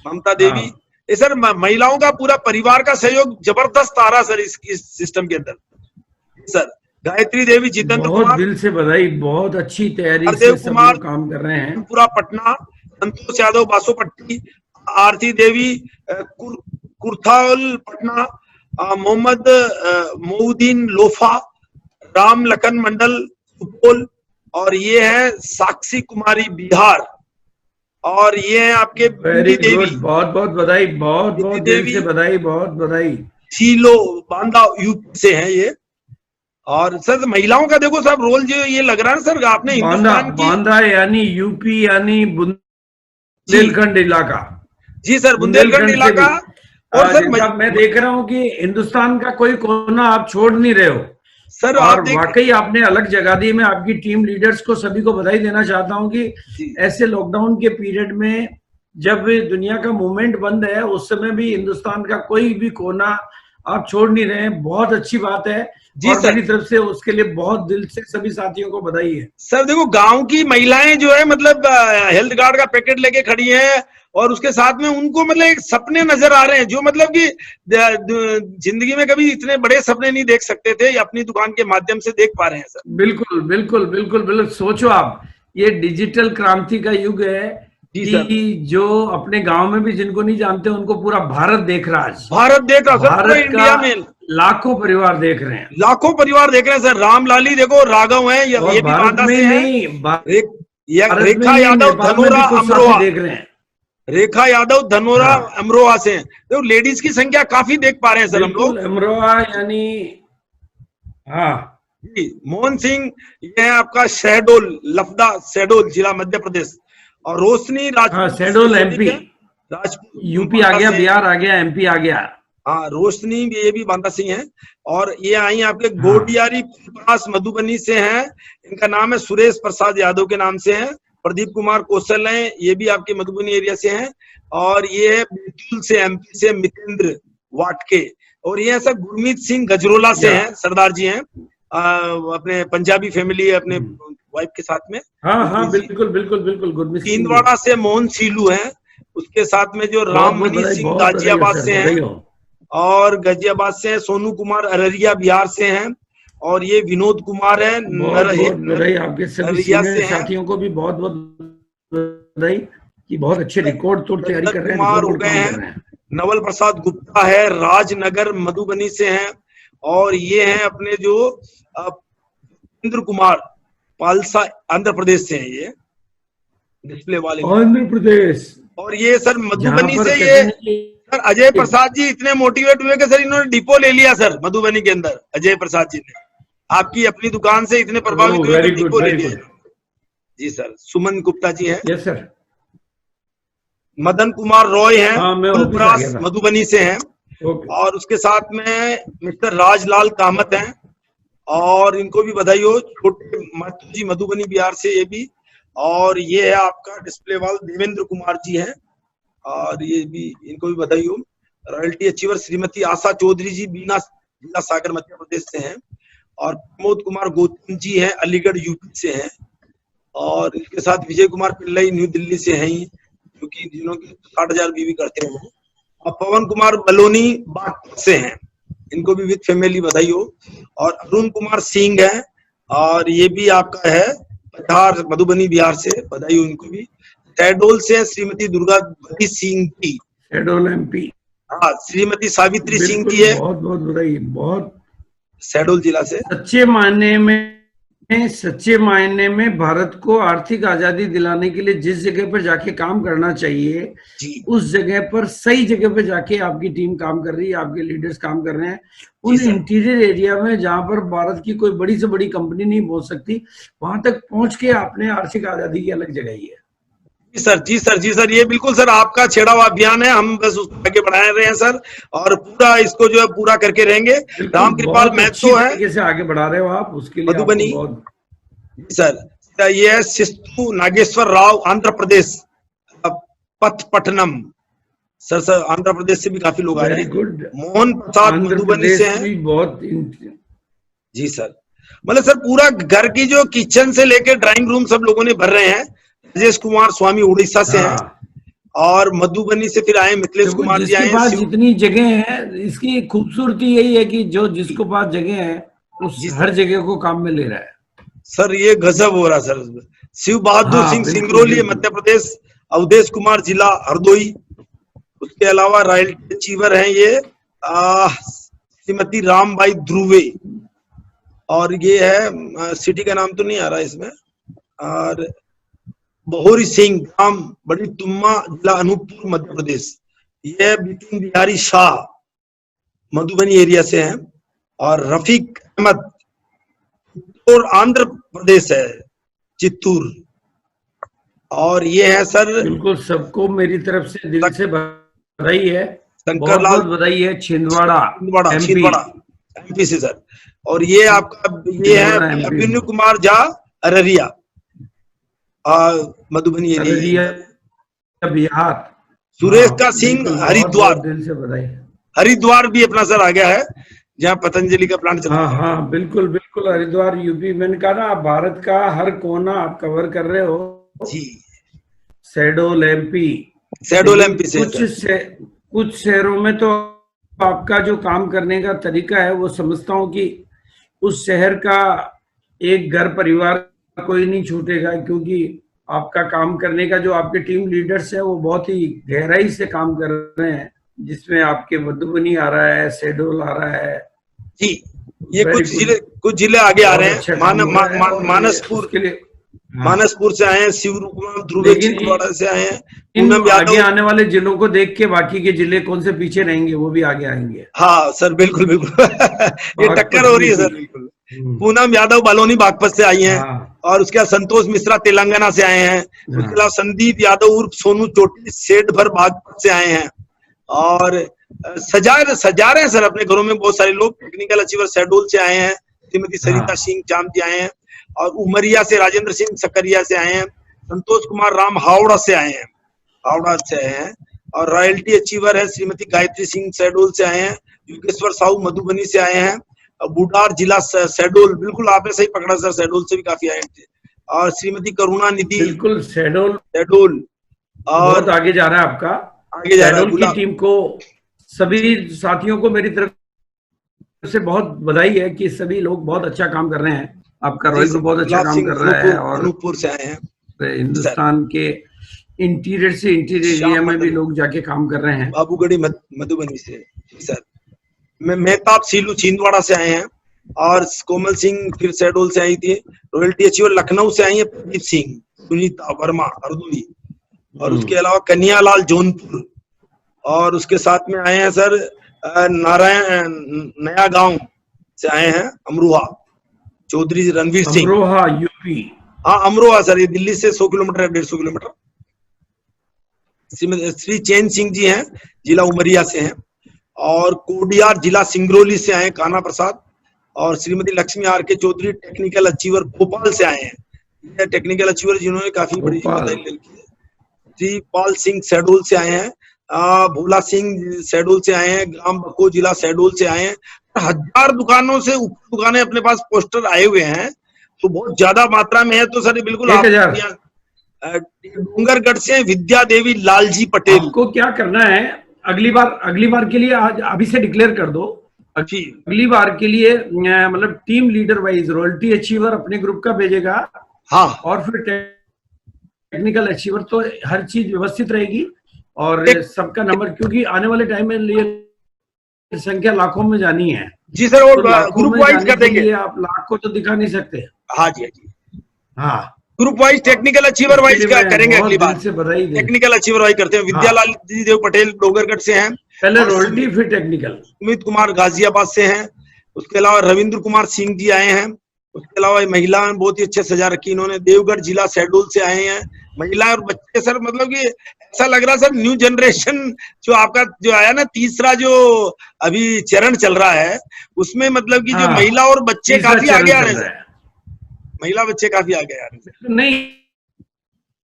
Speaker 2: ममता
Speaker 3: हाँ,
Speaker 2: देवी। ये सर महिलाओं का पूरा परिवार का सहयोग जबरदस्त आ रहा सर इस सिस्टम के अंदर सर। गायत्री देवी, जितेंद्र
Speaker 3: बहुत
Speaker 2: कुमार,
Speaker 3: दिल से बधाई, बहुत अच्छी तैयारी
Speaker 2: हरदेव
Speaker 3: से सब
Speaker 2: कुमार
Speaker 3: लोग काम कर रहे हैं।
Speaker 2: पूरा पटना, संतोष यादव बासोपट्टी, आरती देवी कुर्थाल पटना, मोहम्मद मोउद्दीन लोफा, राम लखन मंडल सुपौल, और ये है साक्षी कुमारी बिहार, और ये है आपके
Speaker 3: वेरी
Speaker 2: बिंदी देवी,
Speaker 3: गुड, बहुत बहुत बधाई, बहुत
Speaker 2: बिंदी
Speaker 3: बहुत दिल
Speaker 2: देवी
Speaker 3: से बधाई, बहुत बधाई।
Speaker 2: चीलो बांदा यूपी से है ये। और सर महिलाओं का देखो सब रोल जो ये लग रहा है सर, आपने
Speaker 3: बांदा,
Speaker 2: हिंदुस्तान की,
Speaker 3: बांदा यानी यूपी, यानी
Speaker 2: जी
Speaker 3: बुंदेलखंड इलाका,
Speaker 2: जी सर, बुंदेलखंड
Speaker 3: बुंदेलखंड से भी।
Speaker 2: इलाका। और सर
Speaker 3: जिनका मैं देख रहा हूँ कि हिंदुस्तान का कोई कोना आप छोड़ नहीं रहे हो,
Speaker 2: सर
Speaker 3: और
Speaker 2: आप देख,
Speaker 3: वाकई आपने अलग जगह दी। मैं आपकी टीम लीडर्स को सभी को बधाई देना चाहता हूं कि
Speaker 2: जी
Speaker 3: ऐसे लॉकडाउन के पीरियड में जब दुनिया का मूवमेंट बंद है, उस समय भी हिंदुस्तान का कोई भी कोना आप छोड़ नहीं रहे हैं, बहुत अच्छी बात है।
Speaker 2: जी
Speaker 3: और
Speaker 2: सर।
Speaker 3: मेरी तरफ से उसके लिए बहुत दिल से सभी साथियों को बधाई है।
Speaker 2: सर देखो गांव की महिलाएं जो है मतलब हेल्थ कार्ड का पैकेट लेके खड़ी हैं, और उसके साथ में उनको मतलब एक सपने नजर आ रहे हैं जो मतलब कि जिंदगी में कभी इतने बड़े सपने नहीं देख सकते थे, ये अपनी दुकान के माध्यम से देख पा रहे हैं सर।
Speaker 3: बिल्कुल बिल्कुल बिल्कुल बिल्कुल, सोचो आप, ये डिजिटल क्रांति का युग है
Speaker 2: जी सर।
Speaker 3: कि जो अपने गांव में भी जिनको नहीं जानते उनको पूरा भारत देख रहा है।
Speaker 2: भारत देख रहा सर, पूरे
Speaker 3: भारत
Speaker 2: इंडिया
Speaker 3: का
Speaker 2: में
Speaker 3: लाखों परिवार देख रहे हैं,
Speaker 2: लाखों परिवार देख रहे हैं सर। रामलाली देखो, राघव है, ये भी
Speaker 3: भारत
Speaker 2: बांदा
Speaker 3: में
Speaker 2: से हैं।
Speaker 3: नहीं, भारत में
Speaker 2: रेखा
Speaker 3: नहीं,
Speaker 2: यादव
Speaker 3: नेपाल में
Speaker 2: धनोरा
Speaker 3: भी कुछ
Speaker 2: अमरोहा,
Speaker 3: साथी देख रहे हैं।
Speaker 2: रेखा यादव धनोरा
Speaker 3: हाँ,
Speaker 2: अमरोहा से हैं। तो लेडीज की संख्या काफी देख पा रहे हैं सर हम लोग।
Speaker 3: बिल्कुल, अमरोहा यानी, हाँ,
Speaker 2: जी, मोहन सिंह, ये है आपका शहडोल, लफदा शहडोल जिला मध्य प्रदेश, और रोशनी
Speaker 3: हाँ,
Speaker 2: राजपूत
Speaker 3: शहडोल एमपी,
Speaker 2: राजपूत
Speaker 3: यूपी आ गया, बिहार आ गया, एमपी आ गया।
Speaker 2: हाँ, रोशनी भी, ये भी बांदा सिंह है। और ये आई आपके
Speaker 3: हाँ,
Speaker 2: गोडियारी पास मधुबनी से हैं, इनका नाम है सुरेश प्रसाद यादव के नाम से है। प्रदीप कुमार कौशल हैं, ये भी आपके मधुबनी एरिया से हैं। और ये है बैतूल से, एमपी से मितेंद्र वाटके। और ये सर गुरमीत सिंह गजरोला से हैं, सरदार जी हैं, अपने पंजाबी फैमिली है अपने वाइफ के साथ में।
Speaker 3: हाँ, हाँ, बिल्कुल बिल्कुल बिल्कुल, गुरमीत सिंह,
Speaker 2: तीनवाड़ा से मोहन सीलू हैं, उसके साथ में जो
Speaker 3: बहुत
Speaker 2: राममणि
Speaker 3: बधाई,
Speaker 2: सिंह
Speaker 3: बहुत बधाई
Speaker 2: गाजियाबाद
Speaker 3: सर,
Speaker 2: से
Speaker 3: बधाई
Speaker 2: हैं,
Speaker 3: हो।
Speaker 2: और गाजियाबाद से हैं सोनू कुमार अररिया बिहार से हैं। और ये विनोद कुमार है
Speaker 3: बहुत बहुत बधाई आपके सभी
Speaker 2: नरहिया
Speaker 3: सीनियर
Speaker 2: से हैं।
Speaker 3: साथियों को भी बहुत बहुत बधाई कि बहुत अच्छे रिकॉर्ड तोड़ तैयारी कर रहे हैं,
Speaker 2: कुमार हो
Speaker 3: रिकॉर्ड
Speaker 2: गए
Speaker 3: काम कर
Speaker 2: हैं,
Speaker 3: रहे हैं।
Speaker 2: नवल प्रसाद गुप्ता है, राजनगर मधुबनी से हैं। और ये हैं अपने जो इंद्र कुमार पालसा, आंध्र प्रदेश से हैं, ये डिस्प्ले वाले
Speaker 3: आंध्र प्रदेश।
Speaker 2: और ये सर मधुबनी से
Speaker 3: कहते
Speaker 2: ये
Speaker 3: हैं कि
Speaker 2: सर अजय प्रसाद जी इतने मोटिवेट हुए कि सर इन्होंने डिपो ले लिया सर मधुबनी के अंदर। अजय प्रसाद जी ने आपकी अपनी दुकान से इतने प्रभावित हुए कि डिपो ले लिया। जी सर। सुमन गुप्ता जी हैं।
Speaker 3: Yes sir.
Speaker 2: मदन कुमार रॉय हैं,
Speaker 3: हाँ, मैं ऑफिस आ गया था।
Speaker 2: मधुबनी से हैं। और उसके साथ में मिस्टर राजलाल कामत हैं, और इनको भी बधाई हो। छोटे महतो जी मधुबनी बिहार से, ये भी। और ये है आपका डिस्प्ले वाल देवेंद्र कुमार जी हैं, और ये भी, इनको भी बधाई हो। रॉयल्टी अचीवर श्रीमती आशा चौधरी जी बीना जिला सागर मध्य प्रदेश से हैं। और प्रमोद कुमार गौतम जी हैं, अलीगढ़ यूपी से हैं। और इसके साथ विजय कुमार पिल्लई न्यू दिल्ली से हैं, क्योंकि जिन्हों की 60,000 बीवी करते हैं वो। और पवन कुमार बलोनी बागपत से हैं, इनको भी विद फैमिली बधाई हो। और अरुण कुमार सिंह है, और ये भी आपका है बिहार, मधुबनी बिहार से, बधाई हो उनको भी। शहडोल से श्रीमती दुर्गा सिंह की,
Speaker 3: शहडोल एमपी।
Speaker 2: हाँ, श्रीमती सावित्री सिंह की है,
Speaker 3: बहुत बहुत बधाई, बहुत
Speaker 2: शहडोल जिला से।
Speaker 3: सच्चे मायने में सच्चे मायने में भारत को आर्थिक आजादी दिलाने के लिए जिस जगह पर जाके काम करना चाहिए
Speaker 2: जी
Speaker 3: उस जगह पर सही जगह पर जाके आपकी टीम काम कर रही है, आपके लीडर्स काम कर रहे हैं उन
Speaker 2: सर।
Speaker 3: इंटीरियर एरिया में जहां पर भारत की कोई बड़ी से बड़ी कंपनी नहीं पहुंच सकती, वहां तक पहुंच के आपने आर्थिक आजादी की अलग जगह ही है।
Speaker 2: जी सर, जी सर, जी सर, ये बिल्कुल सर आपका छेड़ा हुआ अभियान है, हम बस उसको आगे बढ़ा रहे हैं सर, और पूरा इसको जो है पूरा करके रहेंगे। राम कृपाल महतो है,
Speaker 3: तरीके से आगे बढ़ा रहे हो आप, उसके लिए
Speaker 2: मधुबनी।
Speaker 3: आपको बहुत
Speaker 2: जी सर, ये है शिस्तु नागेश्वर राव, आंध्र प्रदेश, पथपट्टनम। सर आंध्र प्रदेश से भी काफी लोग आ रहे
Speaker 3: वेरी
Speaker 2: हैं।
Speaker 3: गुड।
Speaker 2: मोहन प्रसाद मधुबनी से हैं।
Speaker 3: भी बहुत
Speaker 2: जी सर, मतलब सर पूरा घर की जो किचन से लेकर ड्राइंग रूम सब लोगों ने भर रहे हैं। राजेश कुमार स्वामी उड़ीसा से हैं, और मधुबनी से फिर आए मिथिलेश कुमार जी आए।
Speaker 3: जिसके पास जितनी जगह है, इसकी खूबसूरती यही है कि जो जिसको पास जगह है उस हर जगह को काम में ले रहा है।
Speaker 2: सर ये गजब हो रहा सर। शिव बहादुर सिंह सिंगरौली मध्य प्रदेश, अवधेश कुमार जिला हरदोई। उसके अलावा रॉयल्टी अचीवर हैं ये श्रीमती रामबाई ध्रुवे, और ये है सिटी का नाम तो नहीं आ रहा इसमें, और बहोरी सिंह, ग्राम बड़ी तुम्मा, जिला अनूपपुर मध्य प्रदेश। ये बिपिन बिहारी शाह मधुबनी एरिया से हैं, और रफीक अहमद और आंध्र प्रदेश है, चित्तूर। और ये है सर,
Speaker 3: बिल्कुल सबको मेरी तरफ से दिल से बधाई है,
Speaker 2: शंकरलाल
Speaker 3: बहुत बधाई है। छिंदवाड़ा
Speaker 2: एमपी से सर। और ये आपका ये है अभिनव कुमार झा अररिया, मधुबनी एरिया,
Speaker 3: बिहार।
Speaker 2: सुरेश का सिंह हरिद्वार,
Speaker 3: दिल से बधाई।
Speaker 2: हरिद्वार भी अपना सर आ गया है, जहाँ पतंजलि का प्लांट चला।
Speaker 3: हाँ बिल्कुल बिल्कुल, हरिद्वार यूपी। मैंने कहा ना, भारत का हर कोना आप कवर कर रहे हो
Speaker 2: जी।
Speaker 3: शहडोल एमपी से कुछ शहरों में तो आपका जो काम करने का तरीका है वो समझता हूँ कि उस शहर का एक घर परिवार कोई नहीं छूटेगा, क्योंकि आपका काम करने का जो आपके टीम लीडर्स है वो बहुत ही गहराई से काम कर रहे हैं, जिसमें आपके मधुबनी आ रहा है, शहडोल आ रहा है
Speaker 2: जी। ये कुछ जिले आगे आ रहे हैं। मानसपुर के लिए, मानसपुर से आए हैं, शिवकुमार ध्रुवे छिंदवाड़ा से आए हैं।
Speaker 3: आगे आने वाले जिलों को देख के बाकी के जिले कौन से पीछे रहेंगे, वो भी आगे आएंगे।
Speaker 2: हाँ सर बिल्कुल बिल्कुल ये टक्कर हो रही है सर, बिल्कुल। पूनम यादव बलौनी बागपत से आई हैं, और उसके बाद संतोष मिश्रा तेलंगाना से आए हैं। उसके अलावा संदीप यादव उर्फ सोनू चोटी सेठ भर बागपत से आए हैं, और सजा रहे हैं सर अपने घरों में बहुत सारे लोग। टेक्निकल अचीवर शहडोल से आए हैं, श्रीमती सरिता सिंह चांदी आए हैं, और उमरिया से राजेंद्र सिंह सकरिया से आए हैं। संतोष कुमार राम हावड़ा से आए हैं, और रॉयल्टी अचीवर है श्रीमती गायत्री सिंह शहडोल से आए हैं। योगेश्वर साहू मधुबनी से आए हैं, बुडार जिला शहडोल, बिल्कुल आपने सही पकड़ा सर, शहडोल से भी काफी आए थे। और श्रीमती करुणा निधि, बिल्कुल शहडोल और
Speaker 3: आगे जा रहा है आपका,
Speaker 2: आगे जा रहा है
Speaker 3: की टीम को। सभी साथियों को मेरी तरफ से बहुत बधाई है कि सभी लोग बहुत अच्छा काम कर रहे हैं। आपका रॉयल ग्रुप बहुत अच्छा काम कर रहा है, और
Speaker 2: अनूपपुर से आए हैं।
Speaker 3: हिंदुस्तान के इंटीरियर से इंटीरियर एरिया में भी लोग जाके काम कर रहे हैं।
Speaker 2: बाबूगढ़ी मधुबनी से सर, मेहताब सीलू छिंदवाड़ा से आए हैं, और कोमल सिंह फिर शहडोल से आई थी। रॉयल्टी अचीवर लखनऊ से आई है प्रदीप सिंह, सुनीता वर्मा हरदोई, और उसके अलावा कन्यालाल जौनपुर, और उसके साथ में आए हैं सर नारायण नया गांव से आए हैं अमरोहा, चौधरी रणवीर सिंह,
Speaker 3: अमरोहा यूपी।
Speaker 2: हाँ अमरोहा सर, ये दिल्ली से 100 किलोमीटर 150 किलोमीटर। श्री चैन सिंह जी हैं, जिला उमरिया से हैं, और कोडियार जिला सिंगरौली से आए कान्हा प्रसाद, और श्रीमती लक्ष्मी आर के चौधरी टेक्निकल अचीवर भोपाल से आए हैं। ये टेक्निकल अचीवर जिन्होंने काफी बड़ी जिम्मेदारी ली है। श्री पाल सिंह शहडोल से आए हैं, भोला सिंह शहडोल से आए हैं, ग्राम बको जिला शहडोल से आए हैं। 1000 दुकानों से ऊपर दुकानें अपने पास पोस्टर आए हुए हैं, तो बहुत ज्यादा मात्रा में है। तो सर बिल्कुल डूंगरगढ़ से विद्या देवी लालजी पटेल।
Speaker 3: आपको क्या करना है, अगली बार के लिए आज अभी से डिक्लेयर कर दो, अगली बार के लिए मतलब team leader wise royalty achiever अपने ग्रुप का भेजेगा,
Speaker 2: हाँ,
Speaker 3: और फिर टेक्निकल अचीवर, तो हर चीज व्यवस्थित रहेगी, और सबका नंबर, क्योंकि आने वाले टाइम में ये संख्या लाखों में जानी है।
Speaker 2: जी सर, और ग्रुप वाइज कर देंगे।
Speaker 3: आप लाख को तो दिखा नहीं सकते।
Speaker 2: हाँ जी, हाँ जी।
Speaker 3: हाँ,
Speaker 2: group wise technical achiever wise
Speaker 3: इसके
Speaker 2: क्या
Speaker 3: लिए मैं
Speaker 2: करेंगे
Speaker 3: बहुत
Speaker 2: अगली
Speaker 3: दिल
Speaker 2: बार।
Speaker 3: से बधाई दे।
Speaker 2: टेक्निकल अचीवर वाइज करते हैं।
Speaker 3: हाँ,
Speaker 2: विद्यालाल जी देव पटेल डोगरगढ़ से हैं,
Speaker 3: पहले
Speaker 2: और
Speaker 3: रोल्टी फिर टेक्निकल।
Speaker 2: सुमित कुमार गाजियाबाद से हैं। उसके अलावा रविंद्र कुमार सिंह जी आए हैं। उसके अलावा महिला में बहुत ही अच्छे सजा रखी इन्होंने, देवगढ़ जिला शहडोल से आए हैं। महिला और बच्चे सर, मतलब कि ऐसा लग रहा है सर न्यू जनरेशन जो आपका जो आया ना, तीसरा जो अभी चरण चल रहा है, उसमें मतलब कि जो
Speaker 3: हाँ,
Speaker 2: महिला और बच्चे
Speaker 3: तीसरा
Speaker 2: काफी आगे
Speaker 3: चरण
Speaker 2: आ
Speaker 3: चल
Speaker 2: रहे हैं
Speaker 3: रहा
Speaker 2: सर।
Speaker 3: है।
Speaker 2: महिला बच्चे काफी आगे आ रहे हैं सर।
Speaker 3: नहीं,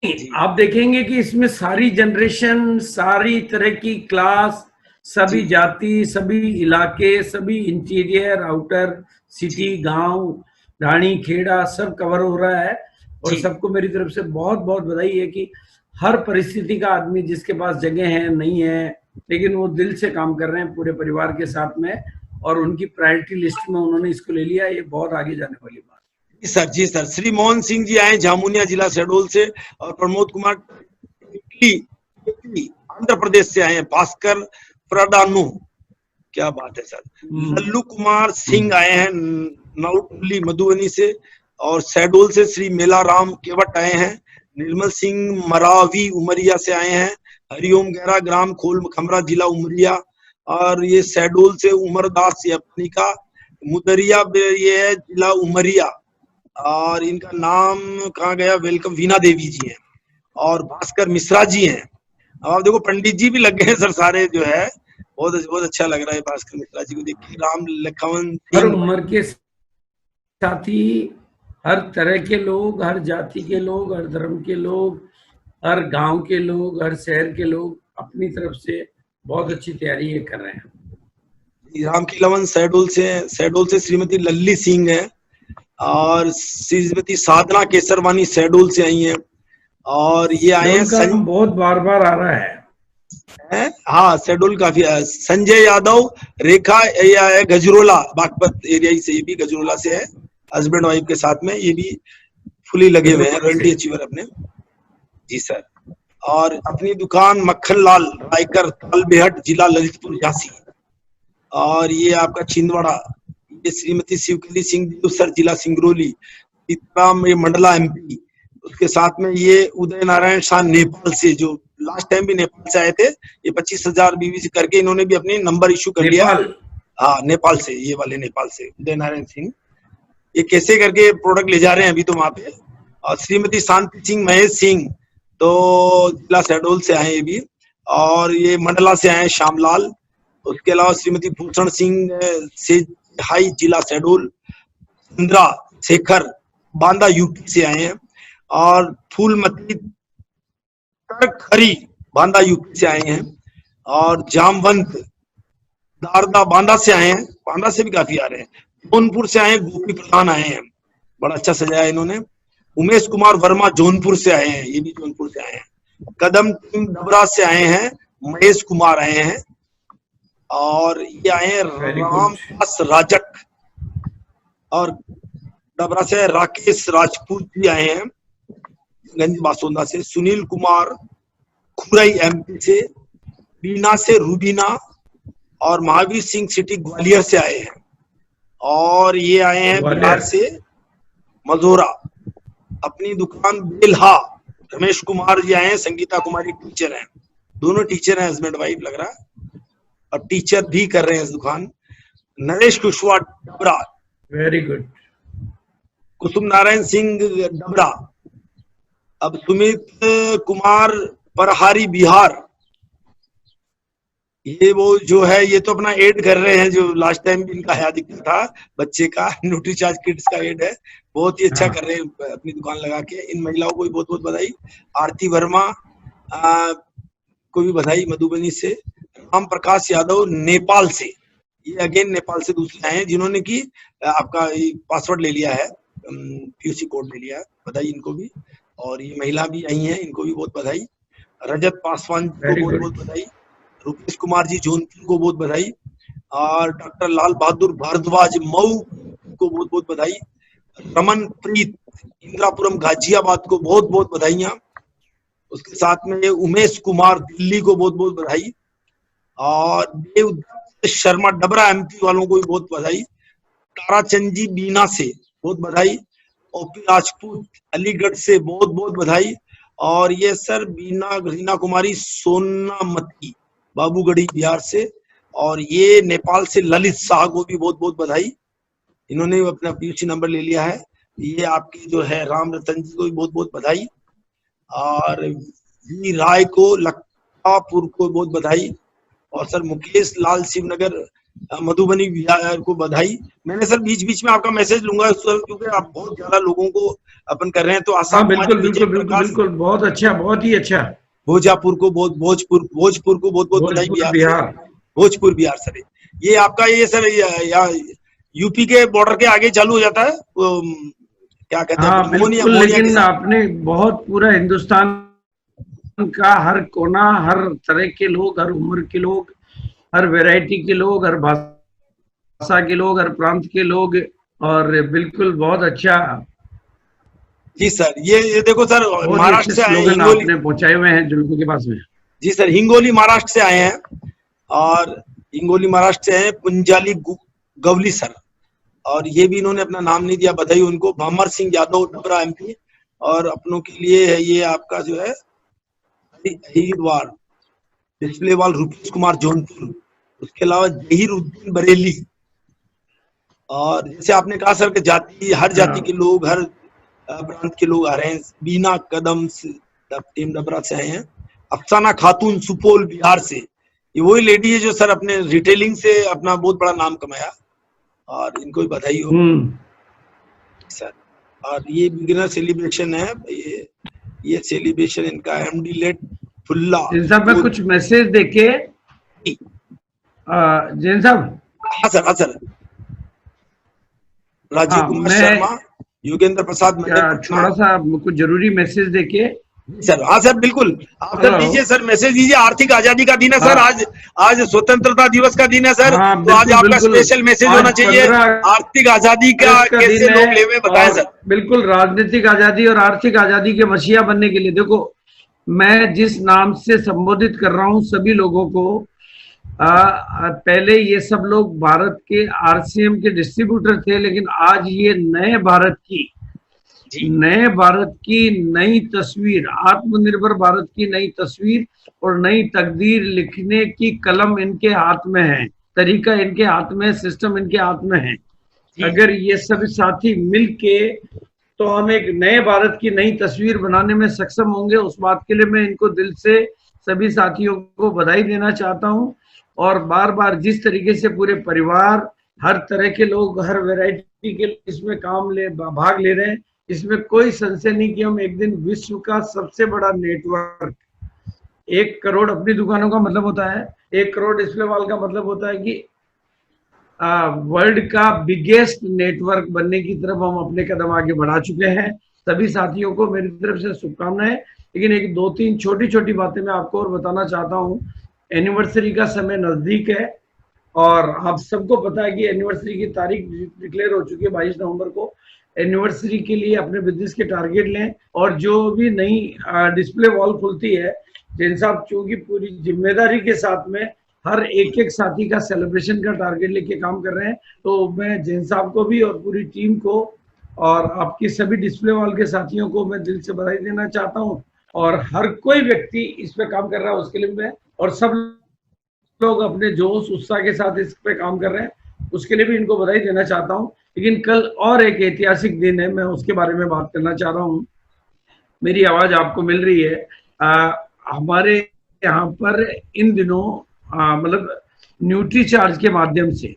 Speaker 2: जी
Speaker 3: आप देखेंगे कि इसमें सारी जनरेशन, सारी तरह की क्लास, सभी
Speaker 2: जी
Speaker 3: जाति, सभी इलाके, सभी इंटीरियर, आउटर,
Speaker 2: जी
Speaker 3: सिटी, गांव, रानी खेड़ा सब कवर हो रहा है। और
Speaker 2: जी
Speaker 3: सबको मेरी तरफ से बहुत बहुत बधाई है कि हर परिस्थिति का आदमी जिसके पास जगह है नहीं है, लेकिन वो दिल से काम कर रहे हैं पूरे परिवार के साथ में, और उनकी प्रायोरिटी लिस्ट में उन्होंने इसको ले लिया। ये बहुत आगे जाने वाली बात।
Speaker 2: जी सर, जी सर। श्री मोहन सिंह जी आए जामुनिया जिला शहडोल से, और प्रमोद कुमार आंध्र प्रदेश से आए हैं। भास्कर प्रडानु, क्या बात है सर। लल्लू कुमार सिंह आए हैं नौटली मधुबनी से, और शहडोल से श्री मेला राम केवट आए हैं। निर्मल सिंह मरावी उमरिया से आए हैं। हरिओम गहरा ग्राम खोल खमरा जिला उमरिया, और ये शहडोल से उमरदास यपनिका मुदरिया ये है जिला उमरिया, और इनका नाम कहाँ गया, वेलकम वीना देवी जी हैं, और भास्कर मिश्रा जी हैं। अब आप देखो पंडित जी भी लग गए हैं सर सारे, जो है बहुत बहुत अच्छा लग रहा है भास्कर मिश्रा जी को देख के। राम लखन
Speaker 3: हर
Speaker 2: सिंह,
Speaker 3: उम्र के साथी, हर तरह के लोग, हर जाति के लोग, हर धर्म के लोग, हर गांव के लोग, हर शहर के लोग अपनी तरफ से बहुत अच्छी तैयारी ये कर रहे हैं।
Speaker 2: राम खिलवन शहडोल से श्रीमती लल्ली सिंह है, और श्रीमती साधना केसरवानी शहडोल से आई हैं, और ये आए हैं
Speaker 3: शेड्यूल का बहुत बार बार आ रहा है।
Speaker 2: हाँ शेड्यूल काफी संजय यादव रेखा या गजरोला बागपत एरिया से, ये भी गजरोला से है, हस्बैंड वाइफ के साथ में, ये भी फुली लगे हुए हैं, रॉयल्टी अचीवर अपने। जी सर। और अपनी दुकान मक्खन लाल रायकर तालबेहट जिला ललितपुर झांसी, और ये आपका छिंदवाड़ा, ये श्रीमती शिवकली सिंह सर जिला सिंगरौली, इतराम ये मंडला एमपी। उसके साथ में ये उदय नारायण शाह नेपाल से, जो लास्ट टाइम भी नेपाल से आए थे, ये 25,000 बीवीसी करके इन्होंने भी अपनी नंबर इशू कर लिया। हाँ नेपाल से, ये वाले नेपाल से उदय नारायण सिंह, ये कैसे करके प्रोडक्ट ले जा रहे हैं अभी तो वहां पे। और श्रीमती शांति सिंह महेश सिंह तो जिला शहडोल से आए ये भी, और ये मंडला से आए श्यामलाल। उसके अलावा श्रीमती भूषण सिंह से हाई जिला शहडोल, इंदिरा शेखर बांदा यूपी से आए हैं, और फूलमती खरी बांदा यूपी से आए हैं, और जामवंत दारदा बांदा से आए हैं, बांदा से भी काफी आ रहे हैं। जौनपुर से आए हैं गोपी प्रधान आए हैं, बड़ा अच्छा सजाया इन्होंने। उमेश कुमार वर्मा जौनपुर से आए हैं, ये भी जौनपुर से आए हैं। कदम टीम डबरा से आए हैं महेश कुमार आए हैं, और ये आए हैं रामदास राजक, और डबरा से राकेश राजपूत भी आए हैं गंज बासोंदा से। सुनील कुमार खुरई एमपी से, बीना से रूबीना, और महावीर सिंह सिटी ग्वालियर से आए हैं, और ये आए हैं बिहार से मजोरा। अपनी दुकान बेल्हा रमेश कुमार जी आए हैं, संगीता कुमारी टीचर हैं, दोनों टीचर हैं, हस्बैंड वाइफ लग रहा है, और टीचर भी कर रहे हैं इस दुकान। Naresh Kushwaha Dabra,
Speaker 3: very good.
Speaker 2: कुसुम नारायण सिंह डबरा। अब सुमित कुमार परहारी बिहार, ये वो जो है, ये तो अपना एड कर रहे हैं, जो लास्ट टाइम भी इनका हया दिखता था बच्चे का, न्यूट्रीचार्ज किड्स का एड है, बहुत ही अच्छा कर रहे हैं अपनी दुकान लगा के। इन महिलाओं को भी बहुत बहुत बधाई। आरती वर्मा को भी बधाई मधुबनी से। राम प्रकाश यादव नेपाल से, ये अगेन नेपाल से दूसरे आए हैं, जिन्होंने की आपका पासवर्ड ले लिया है, पीयूसी कोड ले लिया है, बधाई इनको भी। और ये महिला भी आई हैं, इनको भी बहुत बधाई। रजत पासवान को बहुत बहुत बधाई। रुपेश कुमार जी जौनपुर को बहुत बधाई, और डॉक्टर लाल बहादुर भारद्वाज मऊ को बहुत बहुत बधाई। रमन प्रीत इंदिरापुरम गाजियाबाद को बहुत बहुत बधाइयां। उसके साथ में उमेश कुमार दिल्ली को बहुत बहुत बधाई, और देवदत्त शर्मा डबरा एमपी वालों को भी बहुत बधाई। ताराचंद जी बीना से बहुत बधाई। ओपी राजपूत अलीगढ़ से बहुत बहुत बधाई। और ये सर रीना कुमारी सोनामती बाबूगढ़ी बिहार से। और ये नेपाल से ललित शाह को भी बहुत बहुत बधाई, इन्होंने अपना पीयूसी नंबर ले लिया है। ये आपके जो है राम रतन जी को भी बहुत बहुत बधाई। और वी राय को लक्कापुर को बहुत बधाई। और सर मुकेश लाल शिवनगर मधुबनी बिहार को बधाई। मैंने सर बीच बीच में आपका मैसेज लूंगा सर, क्योंकि आप बहुत ज्यादा लोगों को अपन कर रहे हैं। तो आसाम
Speaker 3: बिल्कुल बिल्कुल बिल्कुल बिल्कुल, बहुत अच्छा, बहुत ही अच्छा।
Speaker 2: भोजपुर को भोजपुर को बहुत बहुत बधाई बिहार, भोजपुर बिहार सर। ये आपका ये सर यूपी के बॉर्डर के आगे चालू हो जाता है, क्या कहते हैं?
Speaker 3: हाँ बिल्कुल, लेकिन आपने बहुत पूरा हिंदुस्तान का हर कोना, हर तरह के लोग, हर उम्र के लोग, हर वैरायटी के लोग, हर भाषा के लोग, हर प्रांत के लोग, और बिल्कुल बहुत अच्छा।
Speaker 2: जी सर, ये देखो सर, महाराष्ट्र से आए हैं,
Speaker 3: आपने पहुंचाए हुए हैं लोगों के पास में।
Speaker 2: जी सर, हिंगोली महाराष्ट्र से आए हैं। और हिंगोली महाराष्ट्र से आए पुंजाली गवली सर, और ये भी इन्होंने अपना नाम नहीं दिया, बधाई उनको। भंवर सिंह यादव डबरा MP। और अपनों के लिए है ये आपका जो है अहीरवार डिस्प्लेवाल रूपेश कुमार जौनपुर, उसके अलावा जहीरुद्दीन बरेली। और जैसे आपने कहा सर कि जाति, हर जाति के लोग, हर प्रांत के लोग आ रहे हैं। बीना कदम टीम डबरा से आए हैं। अफसाना खातून सुपौल बिहार से, ये वही लेडी है जो सर अपने रिटेलिंग से अपना बहुत बड़ा नाम कमाया, और इनको भी बधाई हो सर। और ये बिगिनर सेलिब्रेशन है, ये सेलिब्रेशन इनका MD लेट फुल्ला।
Speaker 3: जैन साहब मैं कुछ मैसेज देखे, जैन साहब।
Speaker 2: हाँ सर, हाँ सर। राजीव कुमार शर्मा, योगेंद्र प्रसाद,
Speaker 3: थोड़ा सा कुछ जरूरी मैसेज देके
Speaker 2: सर। हाँ सर, बिल्कुल आप सर दीजिए, सर मैसेज दीजिए। आर्थिक आजादी का दिन है सर, आज स्वतंत्रता दिवस का दिन है सर। तो आज आपका स्पेशल मैसेज होना चाहिए, आर्थिक आजादी का कैसे लोग ले हुए बताएं सर।
Speaker 3: बिल्कुल, राजनीतिक आजादी और आर्थिक आजादी के मसीहा बनने के लिए, देखो मैं जिस नाम से संबोधित कर रहा हूँ सभी लोगों को, पहले ये सब लोग भारत के RCM के डिस्ट्रीब्यूटर थे, लेकिन आज ये नए भारत की नई तस्वीर, आत्मनिर्भर भारत की नई तस्वीर और नई तकदीर लिखने की कलम इनके हाथ में है, तरीका इनके हाथ में, सिस्टम इनके हाथ में है। अगर ये सभी साथी मिलके तो हम एक नए भारत की नई तस्वीर बनाने में सक्षम होंगे। उस बात के लिए मैं इनको दिल से सभी साथियों को बधाई देना चाहता हूं। और बार बार जिस तरीके से पूरे परिवार, हर तरह के लोग, हर वैरायटी के इसमें भाग ले रहे हैं, इसमें कोई संशय नहीं कि हम एक दिन विश्व का सबसे बड़ा नेटवर्क, 1 करोड़ अपनी दुकानों का मतलब होता है, 1 करोड़ डिस्प्ले वॉल का मतलब होता है कि वर्ल्ड का बिगेस्ट नेटवर्क बनने की तरफ हम अपने कदम आगे बढ़ा चुके हैं। सभी साथियों को मेरी तरफ से शुभकामनाएं। लेकिन एक 2-3 छोटी छोटी बातें मैं आपको और बताना चाहता हूँ। एनिवर्सरी का समय नजदीक है और आप सबको पता है कि एनिवर्सरी की तारीख डिक्लेयर हो चुकी है 22 नवंबर को। एनिवर्सरी के लिए अपने बिजनेस के टारगेट लें, और जो भी नई डिस्प्ले वॉल खुलती है, जैन साहब चूंकि पूरी जिम्मेदारी के साथ में हर एक साथी का सेलिब्रेशन का टारगेट लेके काम कर रहे हैं, तो मैं जैन साहब को भी और पूरी टीम को और आपकी सभी डिस्प्ले वॉल के साथियों को मैं दिल से बधाई देना चाहता हूं। और हर कोई व्यक्ति इस पे काम कर रहा है उसके लिए मैं, और सब लोग अपने जोश उत्साह के साथ इस पे काम कर रहे हैं उसके लिए भी इनको बधाई देना चाहता हूं। लेकिन कल और एक ऐतिहासिक दिन है, मैं उसके बारे में बात करना चाह रहा हूं। मेरी आवाज आपको मिल रही है? हमारे यहाँ पर इन दिनों मतलब न्यूट्री चार्ज के माध्यम से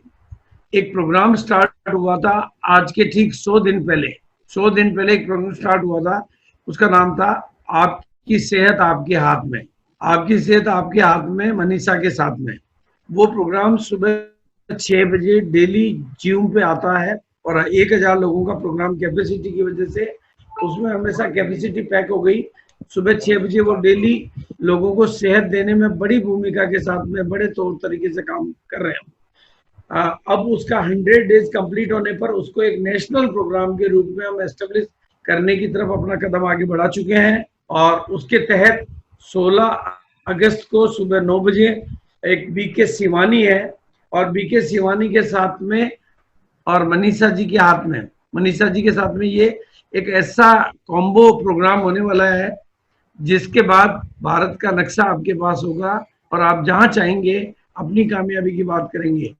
Speaker 3: एक प्रोग्राम स्टार्ट हुआ था। आज के ठीक 100 दिन पहले एक प्रोग्राम स्टार्ट हुआ था। उसका नाम था आपकी सेहत आपके हाथ में, आपकी सेहत आपके हाथ में, मनीषा के साथ में। वो प्रोग्राम सुबह 6 बजे डेली जूम पे आता है और 1000 लोगों का प्रोग्राम कैपेसिटी की वजह से उसमें हमेशा कैपेसिटी पैक हो गई। सुबह 6 बजे वो डेली लोगों को सेहत देने में बड़ी भूमिका के साथ में बड़े तौर तरीके से काम कर रहे हैं। अब उसका 100 डेज कंप्लीट होने पर उसको एक नेशनल प्रोग्राम के रूप में हम एस्टेब्लिश करने की तरफ अपना कदम आगे बढ़ा चुके हैं। और उसके तहत 16 अगस्त को सुबह 9 बजे एक BK शिवानी है, और BK शिवानी के साथ में और मनीषा जी के साथ में ये एक ऐसा कॉम्बो प्रोग्राम होने वाला है जिसके बाद भारत का नक्शा आपके पास होगा और आप जहां चाहेंगे अपनी कामयाबी की बात करेंगे।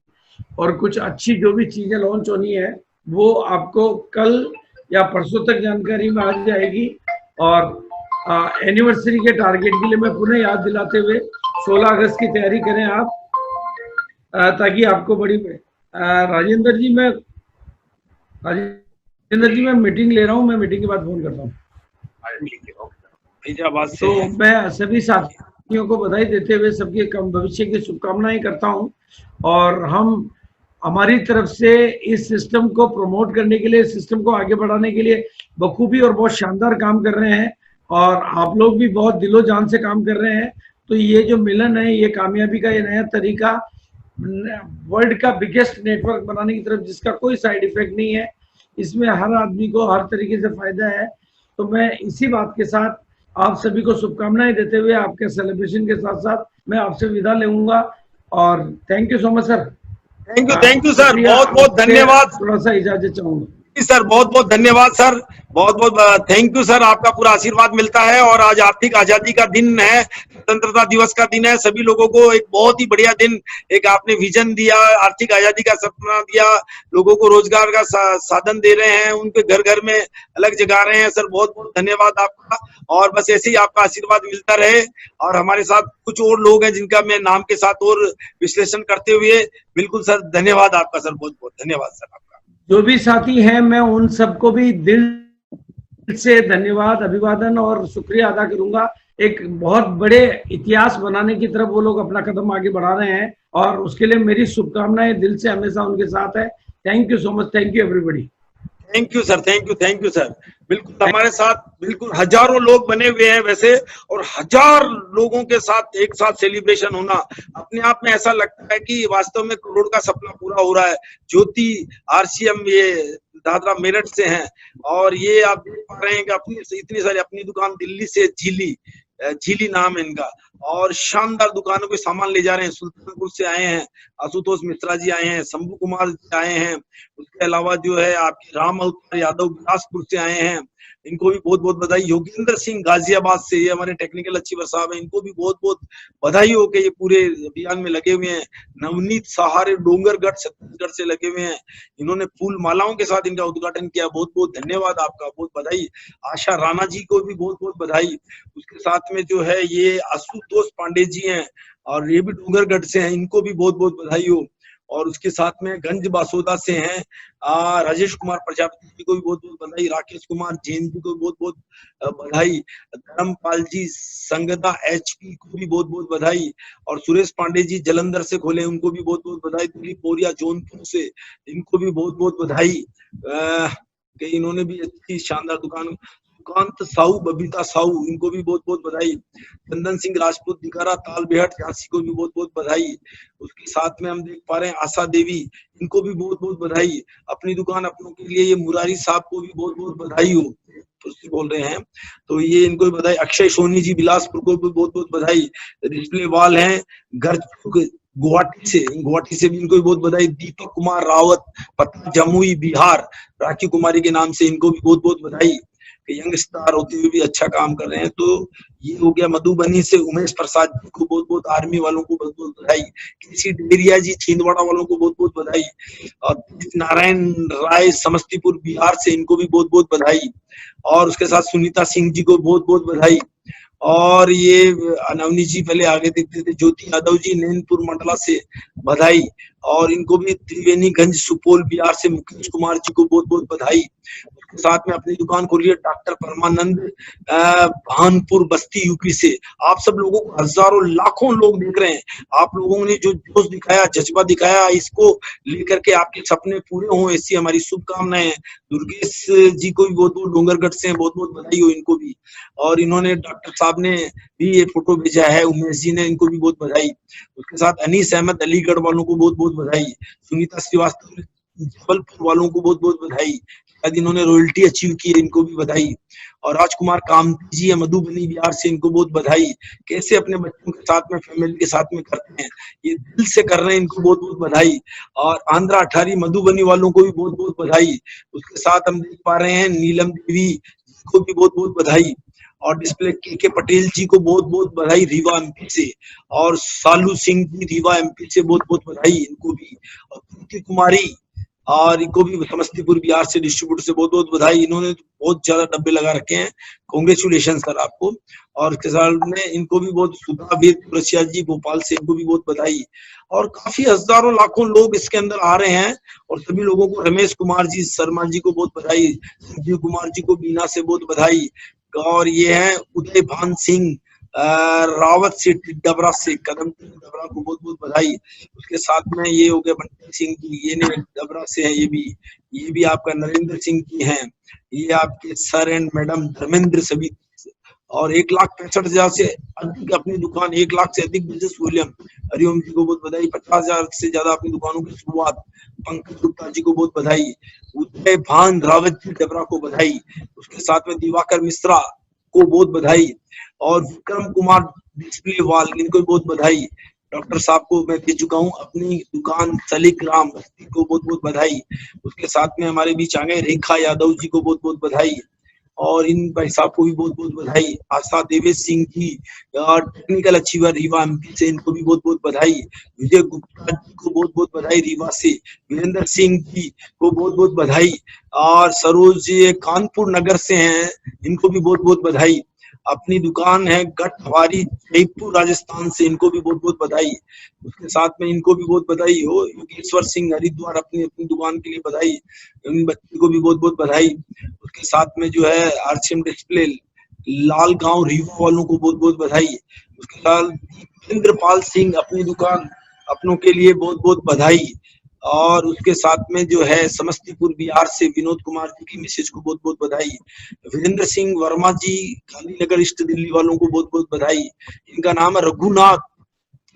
Speaker 3: और कुछ अच्छी जो भी चीजें लॉन्च होनी है वो आपको कल या परसों तक जानकारी में आ जाएगी। और एनिवर्सरी के टारगेट के लिए मैं पुनः याद दिलाते हुए 16 अगस्त की तैयारी करें आप, ताकि आपको बड़ी राजेंद्र जी मैं मीटिंग ले रहा हूँ, मैं मीटिंग के बाद फोन करता हूँ। तो मैं सभी साथियों को बधाई देते हुए सबके भविष्य की शुभकामनाएं करता हूँ। और हम हमारी तरफ से इस सिस्टम को प्रमोट करने के लिए, सिस्टम को आगे बढ़ाने के लिए बखूबी और बहुत शानदार काम कर रहे हैं और आप लोग भी बहुत दिलो जान से काम कर रहे हैं। तो ये जो मिलन है, ये कामयाबी का ये नया तरीका, वर्ल्ड का बिगेस्ट नेटवर्क बनाने की तरफ जिसका कोई साइड इफेक्ट नहीं है, इसमें हर आदमी को हर तरीके से फायदा है। तो मैं इसी बात के साथ आप सभी को शुभकामनाएं देते हुए आपके सेलिब्रेशन के साथ साथ मैं आपसे विदा लूंगा। और thank you so much sir.
Speaker 2: Thank you sir, बहुत बहुत धन्यवाद।
Speaker 3: थोड़ा सा इजाजत चाहूंगा
Speaker 2: सर, बहुत बहुत धन्यवाद सर, बहुत बहुत थैंक यू सर, आपका पूरा आशीर्वाद मिलता है। और आज आर्थिक आजादी का दिन है, स्वतंत्रता दिवस का दिन है, सभी लोगों को एक बहुत ही बढ़िया दिन, एक आपने विजन दिया, आर्थिक आजादी का सपना दिया, लोगों को रोजगार का साधन दे रहे हैं, उनके घर घर में अलग जगा रहे हैं सर, बहुत बहुत धन्यवाद आपका। और बस ऐसे ही आपका आशीर्वाद मिलता रहे। और हमारे साथ कुछ और लोग हैं जिनका मैं नाम के साथ और विश्लेषण करते हुए, बिल्कुल सर, धन्यवाद आपका सर, बहुत बहुत धन्यवाद सर आपका।
Speaker 3: जो भी साथी हैं मैं उन सबको भी दिल से धन्यवाद, अभिवादन और शुक्रिया अदा करूंगा। एक बहुत बड़े इतिहास बनाने की तरफ वो लोग अपना कदम आगे बढ़ा रहे हैं और उसके लिए मेरी शुभकामनाएं दिल से हमेशा उनके साथ है। Thank you so much, thank you everybody.
Speaker 2: Thank you sir, thank you sir. बिल्कुल हमारे साथ बिल्कुल हजारों लोग बने हुए हैं वैसे, और 1000 लोगों के साथ एक साथ सेलिब्रेशन होना अपने आप में ऐसा लगता है कि वास्तव में करोड़ का सपना पूरा हो रहा है। ज्योति RCM ये दादरा मेरठ से हैं और ये आप देख पा रहे हैं कि अपनी इतनी सारी अपनी दुकान दिल्ली से झीली नाम है इनका, और शानदार दुकानों के सामान ले जा रहे हैं। सुल्तानपुर से आए हैं आशुतोष मिश्रा जी, आए हैं शंभू कुमार जी, आए हैं। उसके अलावा जो है आपके राम अवतार यादव बिलासपुर से आए हैं, इनको भी बहुत बहुत बधाई। योगेंद्र सिंह गाजियाबाद से, ये हमारे टेक्निकल अचीवर साहब हैं, इनको भी बहुत बहुत बधाई हो के ये पूरे अभियान में लगे हुए हैं। नवनीत सहारे डोंगरगढ़ छत्तीसगढ़ से लगे हुए हैं, इन्होंने फूल मालाओं के साथ इनका उद्घाटन किया, बहुत बहुत धन्यवाद आपका, बहुत बधाई। आशा राणा जी को भी बहुत बहुत बधाई। उसके साथ में जो है ये आशुतोष पांडे जी हैं और ये भी डोंगरगढ़ से हैं, इनको भी बहुत बहुत बधाई हो। और उसके साथ में गंज बासोदा से हैं राजेश कुमार प्रजापति जी को भी बहुत बहुत बधाई। राकेश कुमार जैन जी को बहुत बहुत बधाई। धर्मपाल जी संगदा HP को भी बहुत बहुत बधाई। और सुरेश पांडे जी जलंधर से खोले, उनको भी बहुत बहुत बधाई। दिलीप बोरिया जौनपुर से, इनको भी बहुत बहुत बधाई। इन्होंने भी अच्छी शानदार दुकान। सुकांत साहू, बबीता साहू, इनको भी बहुत बहुत बधाई। चंदन सिंह राजपूत दिगारा तालबेहट झांसी को भी बहुत बहुत बधाई। उसके साथ में हम देख पा रहे हैं आशा देवी, इनको भी बहुत बहुत बधाई। अपनी दुकान अपनों के लिए ये मुरारी साहब को भी बहुत बहुत बधाई हो, बोल रहे हैं तो ये इनको भी बधाई। अक्षय सोनी जी बिलासपुर को भी बहुत बहुत बधाई। डिस्प्ले वाल हैं घर गुवाहाटी से भी इनको भी बहुत बधाई। दीपक कुमार रावत पटना जमुई बिहार, राखी कुमारी के नाम से, इनको भी बहुत बहुत बधाई। यंग स्टार होते हुए भी अच्छा काम कर रहे हैं। तो ये हो गया। मधुबनी से उमेश प्रसाद जी को बहुत बहुत, आर्मी वालों को बहुत बहुत बधाई। केसी डेरिया जी छिंदवाड़ा वालों को बहुत बहुत बधाई। और नारायण राय समस्तीपुर बिहार से, इनको भी बहुत बहुत बधाई। और उसके साथ सुनीता सिंह जी को बहुत बहुत बधाई। और ये नवनीत जी पहले आगे देखते थे, ज्योति यादव जी नैनपुर मंडला से बधाई। और इनको भी त्रिवेणीगंज सुपौल बिहार से मुकेश कुमार जी को बहुत बहुत बधाई। साथ में अपनी दुकान खोली है डॉक्टर परमानंद भानपुर बस्ती यूपी से। आप सब लोगों को हजारों लाखों लोग देख रहे हैं, आप लोगों ने जो जोश दिखाया, जज्बा दिखाया, इसको लेकर के आपके सपने पूरे हों, ऐसी हमारी शुभकामनाएं हैं। दुर्गेश जी को भी बहुत बहुत, डोंगरगढ़ से बहुत बहुत बधाई हो इनको भी। और इन्होंने डॉक्टर साहब ने भी ये फोटो भेजा है, उमेश जी ने, इनको भी बहुत बधाई। उसके साथ अनीस अहमद अलीगढ़ वालों को बहुत बहुत बधाई। सुनीता श्रीवास्तव जबलपुर वालों को बहुत बहुत बधाई। शायद इन्होंने रॉयल्टी अचीव की है, इनको भी बधाई। और राजकुमार कामती जी है मधुबनी बिहार से, इनको बहुत बधाई। कैसे अपने बच्चों के साथ में, फैमिली के साथ में करते हैं, ये दिल से कर रहे हैं, इनको बहुत बहुत बधाई। और आंध्रा अठारी मधुबनी वालों को भी बहुत बहुत बधाई। उसके साथ हम देख पा रहे हैं नीलम देवी को भी बहुत बहुत बधाई। और डिस्प्ले के पटेल जी को बहुत बहुत बधाई रीवा एमपी से। और सालू सिंह जी रीवा एमपी से बहुत बहुत बधाई इनको भी। और कृति कुमारी और इनको भी समस्तीपुर बिहार से डिस्ट्रीब्यूटर से बहुत बहुत बधाई। इन्होंने बहुत ज्यादा डब्बे लगा रखे हैं, कांग्रेचुलेशन सर आपको। और इसके साथ में इनको भी बहुत, सुधा रसिया जी भोपाल से, इनको भी बहुत बधाई। और काफी हजारों लाखों लोग इसके अंदर आ रहे हैं और सभी लोगों को, रमेश कुमार जी शर्मा जी को बहुत बधाई, संजीव कुमार जी को बीना से बहुत बधाई। और ये है उदय भान सिंह रावत से डबरा से, कदम डबरा को बहुत बहुत बधाई। उसके साथ में ये हो गया बंटी सिंह जी, ये डबरा से है, ये भी आपका नरेंद्र सिंह जी हैं, ये आपके सर एंड मैडम धर्मेंद्र सभी। और 1,65,000 से अधिक अपनी दुकान, 1 लाख से अधिक बिजनेस वॉल्यूम, हरिओम जी को बहुत बधाई। 50,000 से ज्यादा अपनी दुकानों की शुरुआत, पंकज गुप्ता जी को बहुत बधाई। उदय भान रावत जी डबरा को बधाई। उसके साथ में दिवाकर मिश्रा को बहुत बधाई। और विक्रम कुमार डिस्प्लेवाल, इनको बहुत बधाई। डॉक्टर साहब को मैं दे चुका हूँ अपनी दुकान सलीक राम को बहुत बहुत बधाई। उसके साथ में हमारे बीच आ गए रेखा यादव जी को बहुत बहुत बधाई। और इन भाई साहब को भी बहुत बहुत बधाई। आशा Devesh Singh ji technical achiever Rewa MP से, इनको भी बहुत बहुत बधाई। विजय गुप्ता जी को बहुत बहुत बधाई रीवा से। वीरेंद्र सिंह जी को बहुत बहुत बधाई। और सरोज जी कानपुर नगर से हैं, इनको भी बहुत बहुत बधाई। अपनी दुकान है गठवारी जयपुर राजस्थान से, इनको भी बहुत बहुत बधाई। उसके साथ में इनको भी बहुत बधाई हो। योगेश्वर सिंह हरिद्वार अपनी अपनी दुकान के लिए बधाई, इन बच्चे को भी बहुत बहुत बधाई। उसके साथ में जो है आरसीएम डिस्प्ले लाल गांव रीवा वालों को बहुत बहुत बधाई। उसके साथ इंद्रपाल सिंह अपनी दुकान अपनों के लिए बहुत बहुत बधाई। और उसके साथ में जो है समस्तीपुर बिहार से विनोद कुमार जी की मिसेज को बहुत बहुत बधाई। वीरेंद्र सिंह वर्मा जी गांधीनगर ईस्ट दिल्ली वालों को बहुत बहुत बधाई। इनका नाम है रघुनाथ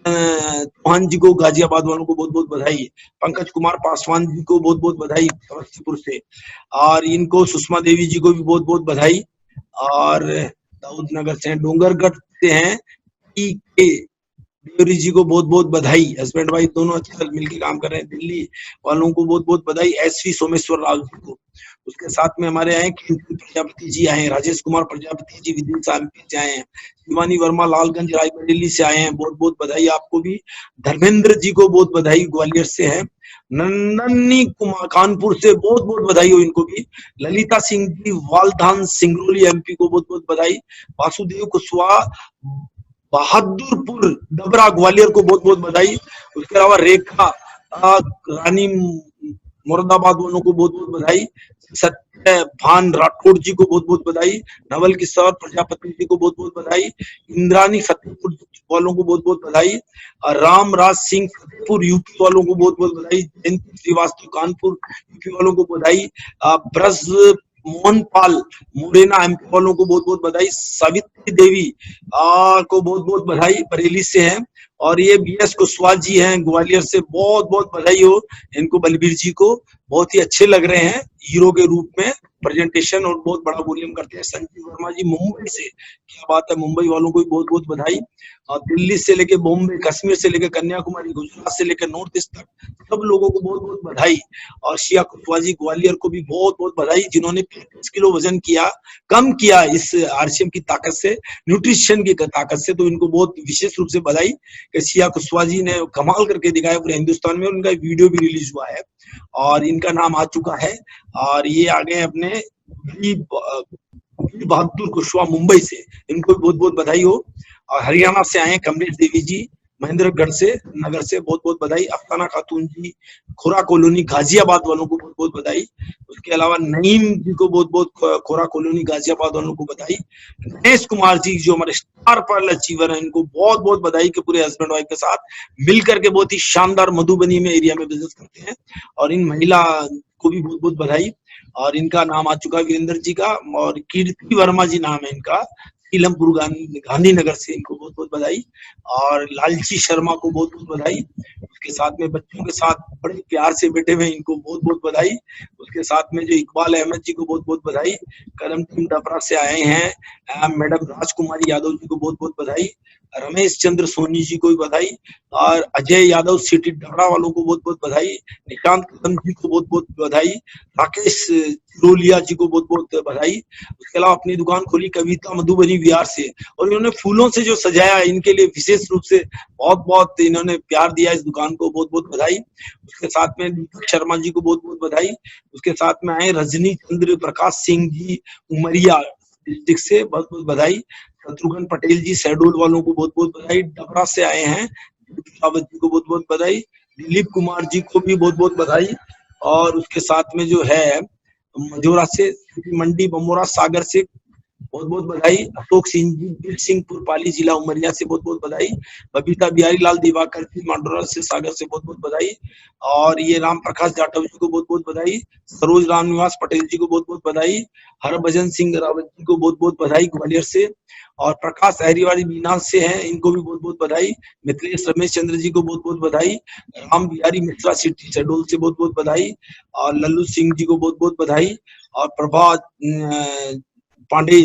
Speaker 2: चौहान जी को गाजियाबाद वालों को बहुत बहुत बधाई। पंकज कुमार पासवान जी को बहुत बहुत बधाई समस्तीपुर से। और इनको सुषमा देवी जी को भी बहुत बहुत बधाई। और दाऊद नगर से, डोंगरगढ़ से हैं देवरी जी को बहुत बहुत बधाई। हस्बैंड वाइफ दोनों अच्छा मिलकर काम कर रहे हैं। दिल्ली वालों को बहुत बहुत बधाई। एसवी सोमेश्वर राव जी को। उसके साथ में हमारे आए प्रजापति जी आए हैं, राजेश कुमार प्रजापति जी विदिशा एमपी से आए हैं। शिवानी वर्मा लालगंज रायबरेली से आए हैं, बहुत बहुत बधाई आपको भी। धर्मेंद्र जी को बहुत बधाई, ग्वालियर से है। नंदनी कुमार कानपुर से, बहुत बहुत बधाई हो इनको भी। ललिता सिंह जी वालधान सिंगरौली एमपी को बहुत बहुत बधाई। वासुदेव कुशवाहा बहादुरपुर डबरा ग्वालियर को बहुत बहुत बधाई। उसके अलावा रेखा रानी मुरादाबाद वालों को बहुत बहुत बधाई। सत्य भान राठौड़ जी को बहुत बहुत बधाई। नवल किशोर प्रजापति जी को बहुत बहुत बधाई। इंद्रानी फतेहपुर वालों को बहुत बहुत बधाई। रामराज सिंह फतेहपुर यूपी वालों को बहुत बहुत बधाई। जयंती श्रीवास्तव कानपुर यूपी वालों को बधाई। ब्रज मोहन पाल मुरैना एमपी वालों को बहुत बहुत बधाई। सावित्री देवी को बहुत बहुत बधाई, बरेली से हैं। और ये बीएस कुशवाहा जी हैं ग्वालियर से, बहुत बहुत बधाई हो इनको। बलबीर जी को बहुत ही अच्छे लग रहे हैं हीरो के रूप में प्रेजेंटेशन, और बहुत बड़ा वॉल्यूम करते हैं। संजीव वर्मा जी मुंबई से, क्या बात है, मुंबई वालों को भी बहुत बहुत बधाई। और दिल्ली से लेके बॉम्बे, कश्मीर से लेके कन्याकुमारी, गुजरात से लेकर नॉर्थ ईस्ट तक सब लोगों को बहुत बहुत बधाई। और शिया कुशवाहा जी ग्वालियर को भी बहुत बहुत बधाई, जिन्होंने 35 किलो वजन कम किया इस आरसीएम की ताकत से, न्यूट्रिशन की ताकत से। तो इनको बहुत विशेष रूप से बधाई कि शिया कुशवाहा जी ने कमाल करके दिखाया पूरे हिंदुस्तान में। उनका वीडियो भी रिलीज हुआ है और इनका नाम आ चुका है। और ये आ गए अपने बहादुर कुशवाहा मुंबई से, इनको भी बहुत बहुत बधाई हो। और हरियाणा से आए कमलेश देवी जी महेंद्रगढ़ से, नगर से, बहुत बहुत बधाई। अफसाना खातून जी खोरा कॉलोनी गाजियाबाद वालों को बहुत बहुत बधाई। उसके अलावा नईम जी को बहुत बहुत खोरा कॉलोनी गाजियाबाद वालों को बधाई। गणेश कुमार जी जो हमारे स्टार पर्ल अचीवर हैं, इनको बहुत बहुत बधाई कि पूरे हस्बैंड वाइफ के साथ मिलकर के बहुत ही शानदार मधुबनी में एरिया में बिजनेस करते हैं। और इन महिला को भी बहुत बहुत बधाई। और इनका नाम आ चुका है वीरेंद्र जी का, और कीर्ति वर्मा जी नाम है इनका, नीलमपुर गांधीनगर से इनको बहुत बहुत बधाई, और लालची शर्मा को बहुत बहुत बधाई, उसके साथ में बच्चों के साथ बड़े प्यार से बैठे हुए इनको बहुत बहुत बधाई, उसके साथ में जो इकबाल अहमद जी को बहुत बहुत बधाई, करम टीम डबरा से आए हैं मैडम राजकुमारी यादव जी को बहुत बहुत बधाई, रमेश चंद्र सोनी जी को भी बधाई, और अजय यादव सिटी डबरा वालों को बहुत बहुत बधाई, निशांत कदम जी को बहुत बहुत बधाई, राकेश रोलिया जी को बहुत बहुत बधाई। उसके अलावा अपनी दुकान खोली कविता मधुबनी बिहार से, और इन्होंने फूलों से जो सजाया इनके लिए विशेष रूप से बहुत बहुत इन्होंने प्यार दिया इस दुकान को, बहुत बहुत बधाई। उसके साथ में दीपक शर्मा जी को बहुत बहुत बधाई। उसके साथ में आए रजनी चंद्र प्रकाश सिंह जी उमरिया डिस्ट्रिक्ट से, बहुत बहुत बधाई। शत्रुघ्न पटेल जी शहडोल वालों को बहुत बहुत बधाई। डबरा से आए हैं रावत जी को बहुत बहुत बधाई। दिलीप कुमार जी को भी बहुत बहुत बधाई। और उसके साथ में जो है मजोरा से, मंडी बमोरा सागर से बहुत बहुत बधाई। अशोक सिंह जी बीर सिंहपुर पाली जिला उमरिया से बहुत बहुत बधाई। बबीता बिहारी लाल दिवाकर जी मांडोरा से सागर से बहुत बहुत बधाई। और ये राम प्रकाश जाटव जी को बहुत बहुत बधाई। सरोज राम निवास पटेल जी को बहुत बहुत बधाई। हरभजन सिंह रावत जी को बहुत बहुत बधाई ग्वालियर से। और प्रकाश अहरीवारी बीना से हैं, इनको भी बहुत बहुत बधाई। मिथिलेश रमेश चंद्र जी को बहुत बहुत बधाई। राम बिहारी मिश्रा सिटी शहडोल से बहुत बहुत बधाई। और लल्लू सिंह जी को बहुत बहुत बधाई। और प्रभात पांडे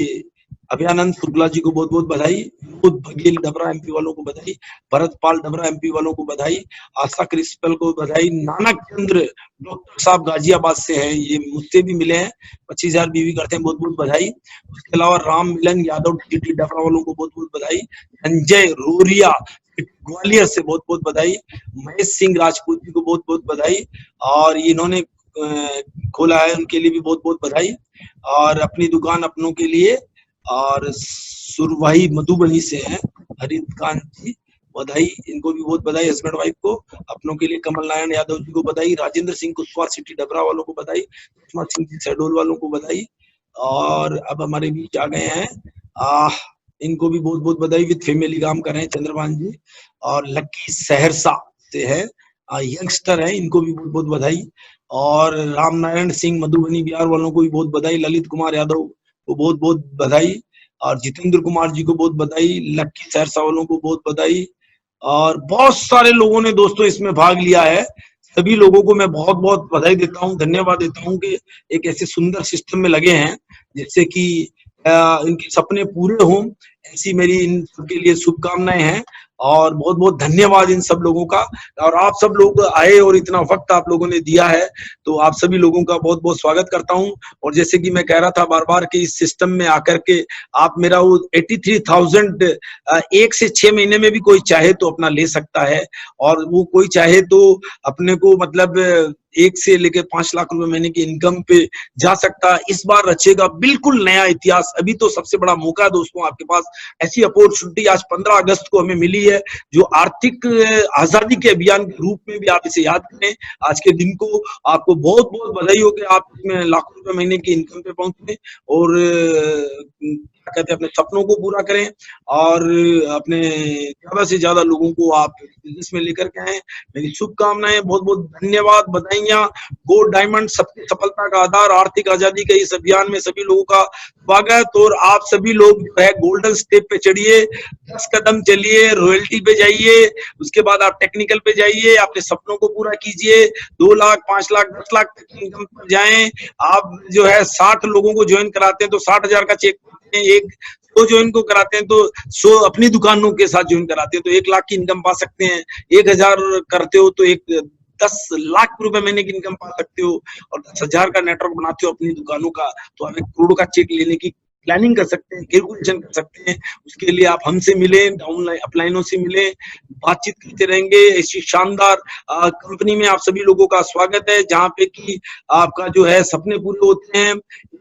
Speaker 2: अभयानंद शुक्ला जी को बहुत बहुत बधाई। विनोद बघेल डबरा एमपी वालों को बधाई। भरत पाल डबरा एमपी वालों को बधाई। आशा क्रिस्पल को बधाई। नानक चंद्र डॉक्टर साहब गाजियाबाद से हैं, ये मुझसे भी मिले हैं, 25,000 बीवी करते हैं, बहुत बहुत बधाई। उसके अलावा राम मिलन यादव टीटी डबरा वालों को बहुत बहुत बधाई। संजय रोरिया ग्वालियर से बहुत बहुत बधाई। महेश सिंह राजपूत जी को बहुत बहुत बधाई। और इन्होंने खोला है, उनके लिए भी बहुत बहुत बधाई। और अपनी दुकान अपनों के लिए, और सुरवाही मधुबनी से हैं हरिकांत जी, बधाई, इनको भी बहुत बधाई। हस्बैंड वाइफ को अपनों के लिए कमल नारायण यादव जी को बधाई। राजेंद्र सिंह कुशवाहा सिटी डबरा वालों को बधाई। सुषमा सिंह जी शहडोल वालों को बधाई। और अब हमारे बीच आ गए हैं इनको भी बहुत बहुत बधाई। विद फैमिली काम कर रहे हैं चंद्रभान जी। और लक्की सहरसा से है, यंगस्टर है, इनको भी बहुत बहुत बधाई। और राम नारायण सिंह मधुबनी बिहार वालों को भी बहुत बधाई। ललित कुमार यादव को बहुत बहुत बधाई। और जितेंद्र कुमार जी को बहुत बधाई। लक्की सहरसा वालों को बहुत बधाई। और बहुत सारे लोगों ने दोस्तों इसमें भाग लिया है, सभी लोगों को मैं बहुत बहुत बधाई देता हूँ, धन्यवाद देता हूँ कि एक ऐसे सुंदर सिस्टम में लगे हैं जिससे कि इनके सपने पूरे हों, ऐसी मेरी इन सबके लिए शुभकामनाएं हैं। और बहुत बहुत धन्यवाद इन सब लोगों का। और आप सब लोग आए और इतना वक्त आप लोगों ने दिया है, तो आप सभी लोगों का बहुत बहुत स्वागत करता हूं। और जैसे कि मैं कह रहा था बार बार कि इस सिस्टम में आकर के आप मेरा वो 83,000 1 से 6 महीने में भी कोई चाहे तो अपना ले सकता है। और वो कोई चाहे तो अपने को मतलब 1 से लेकर 5 लाख रुपए महीने की इनकम पे जा सकता है। इस बार रचेगा बिल्कुल नया इतिहास। अभी तो सबसे बड़ा मौका है दोस्तों आपके पास, ऐसी अपॉर्चुनिटी आज 15 अगस्त को हमें मिली है, जो आर्थिक आजादी के अभियान के रूप में भी आप इसे याद करें। आज के दिन को आपको बहुत बहुत बधाई हो कि आप इसमें लाखों रुपए महीने की इनकम पे पहुंचे और क्या कहते हैं अपने सपनों को पूरा करें और अपने ज्यादा से ज्यादा लोगों को आप बिजनेस में लेकर के आए। मेरी शुभकामनाएं, बहुत बहुत धन्यवाद, बधाइयां। गोल्ड डायमंड सबकी सफलता का आधार, आर्थिक आजादी के इस अभियान में सभी लोगों का स्वागत। और आप सभी लोग जो है गोल्डन स्टेप पे चढ़िए, 10 कदम चलिए, रॉयल्टी पे जाइए, उसके बाद आप टेक्निकल पे जाइए, अपने सपनों को पूरा कीजिए। 2 लाख, 5 लाख, 10 लाख तक की इनकम पर जाएं। आप जो है 60 लोगों को ज्वाइन कराते हैं तो 60,000 का चेक, एक 100 ज्वाइन को कराते हैं तो 100 अपनी दुकानों के साथ ज्वाइन कराते हैं तो 1 लाख की इनकम पा सकते हैं। 1,000 करते हो तो 10 लाख रुपए महीने की इनकम पा सकते हो। और 10,000 का नेटवर्क बनाते हो अपनी दुकानों का तो आप 1 करोड़ का चेक लेने की प्लानिंग कर सकते हैं, कैलकुलेशन कर सकते हैं। उसके लिए आप हमसे मिले, डाउनलाइन अपलाइनों से मिले, बातचीत करते रहेंगे। ऐसी शानदार कंपनी में आप सभी लोगों का स्वागत है, जहाँ पे कि आपका जो है सपने पूरे होते हैं।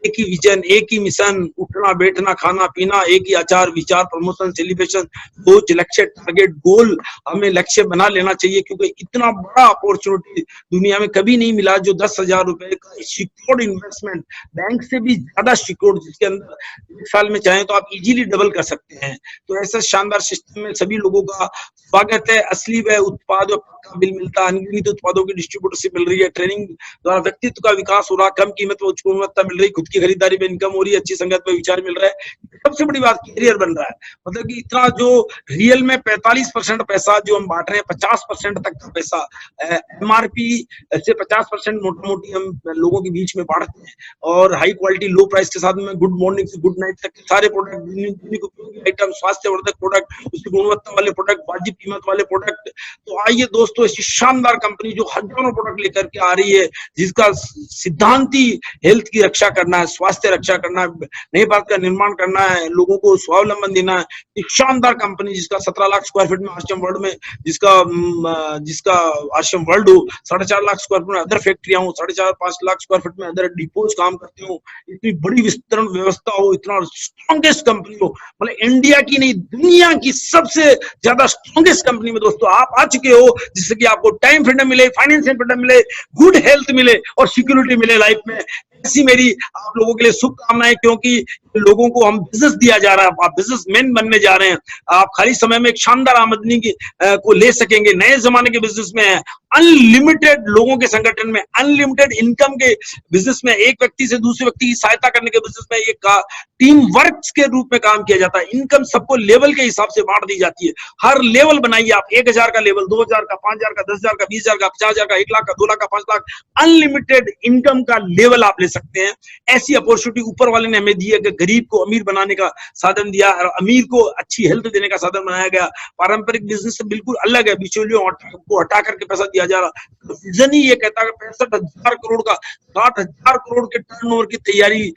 Speaker 2: एक ही विजन, एक ही मिशन, उठना बैठना खाना पीना, एक ही आचार विचार, प्रमोशन, सेलिब्रेशन, सोच, लक्ष्य, टारगेट, गोल। हमें लक्ष्य बना लेना चाहिए क्योंकि इतना बड़ा अपॉर्चुनिटी दुनिया में कभी नहीं मिला जो 10,000 रुपए का सिक्योर्ड इन्वेस्टमेंट, बैंक से भी ज्यादा सिक्योर्ड, जिसके अंदर 1 साल में चाहें तो आप इजीली डबल कर सकते हैं। तो ऐसा शानदार सिस्टम में सभी लोगों का स्वागत है। असली व उत्पाद व का बिल मिलता है, अनगिनत उत्पादों की डिस्ट्रीब्यूटरशिप मिल रही है, ट्रेनिंग द्वारा व्यक्तित्व का विकास हो रहा, कम कीमत में उच्च गुणवत्ता मिल रही, खुद की खरीदारी में इनकम हो रही है, अच्छी संगत में विचार मिल रहा है। सबसे बड़ी बात कैरियर बन रहा है, मतलब कि इतना जो रियल में 45% पैसा जो हम बांट रहे हैं, 50% तक का पैसा एमआरपी से 50% मोटा मोटी हम लोगों के बीच में बांटते हैं, और हाई क्वालिटी लो प्राइस के साथ में गुड मॉर्निंग से गुड नाइट तक के सारे प्रोडक्ट, उपयोगी आइटम, स्वास्थ्यवर्धक प्रोडक्ट, उसकी गुणवत्ता वाले प्रोडक्ट, वाजिब कीमत वाले प्रोडक्ट। तो आइए दोस्तों, ऐसी शानदार कंपनी जो हजारों प्रोडक्ट लेकर के आ रही है, जिसका सिद्धांत ही हेल्थ की रक्षा करना है, स्वास्थ्य रक्षा करना है, नई भारत का निर्माण करना है, लोगों को स्वावलंबन देना है। एक शानदार कंपनी जिसका 17 लाख स्क्वायर फीट में आश्रम वर्ल्ड में, जिसका आश्रम वर्ल्ड हो, 4.5 लाख स्क्वायर फीट में अदर फैक्ट्रियां हो, 4.5-5 लाख स्क्वायर फीट में अदर डिपोज काम करते हो, इतनी बड़ी विस्तरण व्यवस्था हो, इतना स्ट्रॉन्गेस्ट कंपनी हो, मतलब इंडिया की नहीं दुनिया की सबसे ज्यादा स्ट्रॉन्गेस्ट कंपनी में दोस्तों आप आ चुके हो, जिससे कि आपको टाइम फ्रीडम मिले, फाइनेंशियल फ्रीडम मिले, गुड हेल्थ मिले और सिक्योरिटी मिले लाइफ में। ऐसी मेरी आप लोगों के लिए शुभकामनाएं, क्योंकि लोगों को हम बिजनेस दिया जा रहा है, आप बिजनेसमैन बनने जा रहे हैं, आप खाली समय में एक शानदार आमदनी को ले सकेंगे, नए जमाने के बिजनेस में है, अनलिमिटेड लोगों के संगठन में, अनलिमिटेड इनकम के बिजनेस में, एक व्यक्ति से दूसरे व्यक्ति की सहायता करने के बिजनेस में, ये टीम वर्क के रूप में काम किया जाता है। इनकम सबको लेवल के हिसाब से बांट दी जाती है, हर लेवल बनाइए आप, 1000 का लेवल, 2000 का, 5000 का, 10,000 का, 20,000 का, 50,000 का, 1 लाख का, 2 लाख का, 5 लाख, अनलिमिटेड इनकम का लेवल आप ले सकते हैं। ऐसी अपॉर्चुनिटी ऊपर वाले ने हमें दी है कि गरीब को अमीर बनाने का साधन दिया और अमीर को अच्छी हेल्थ देने का साधन बनाया गया। पारंपरिक बिजनेस से बिल्कुल अलग है, बिचौलियों को हटा करके पैसा दिया जा रहा। विजन ही ये कहता है 65,000 करोड़ का, 60,000 करोड़ के टर्नओवर की तैयारी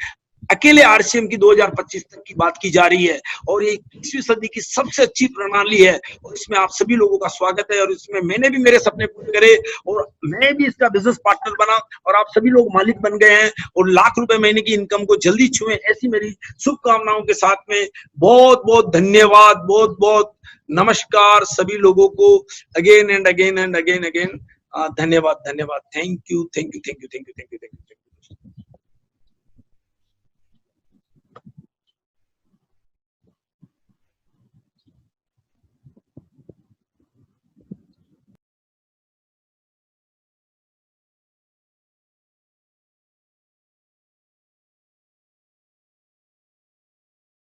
Speaker 2: अकेले आरसीएम की 2025 तक की बात की जा रही है, और ये 21वीं सदी की सबसे अच्छी प्रणाली है, और इसमें आप सभी लोगों का स्वागत है। और इसमें मैंने भी मेरे सपने पूरे करे और मैं भी इसका बिजनेस पार्टनर बना, और आप सभी लोग मालिक बन गए हैं और लाख रुपए महीने की इनकम को जल्दी छुएं, ऐसी मेरी शुभकामनाओं के साथ में बहुत बहुत धन्यवाद, बहुत बहुत नमस्कार सभी लोगों को, again and again and again again धन्यवाद, धन्यवाद, thank you, thank you, thank you, thank you, thank you, thank you.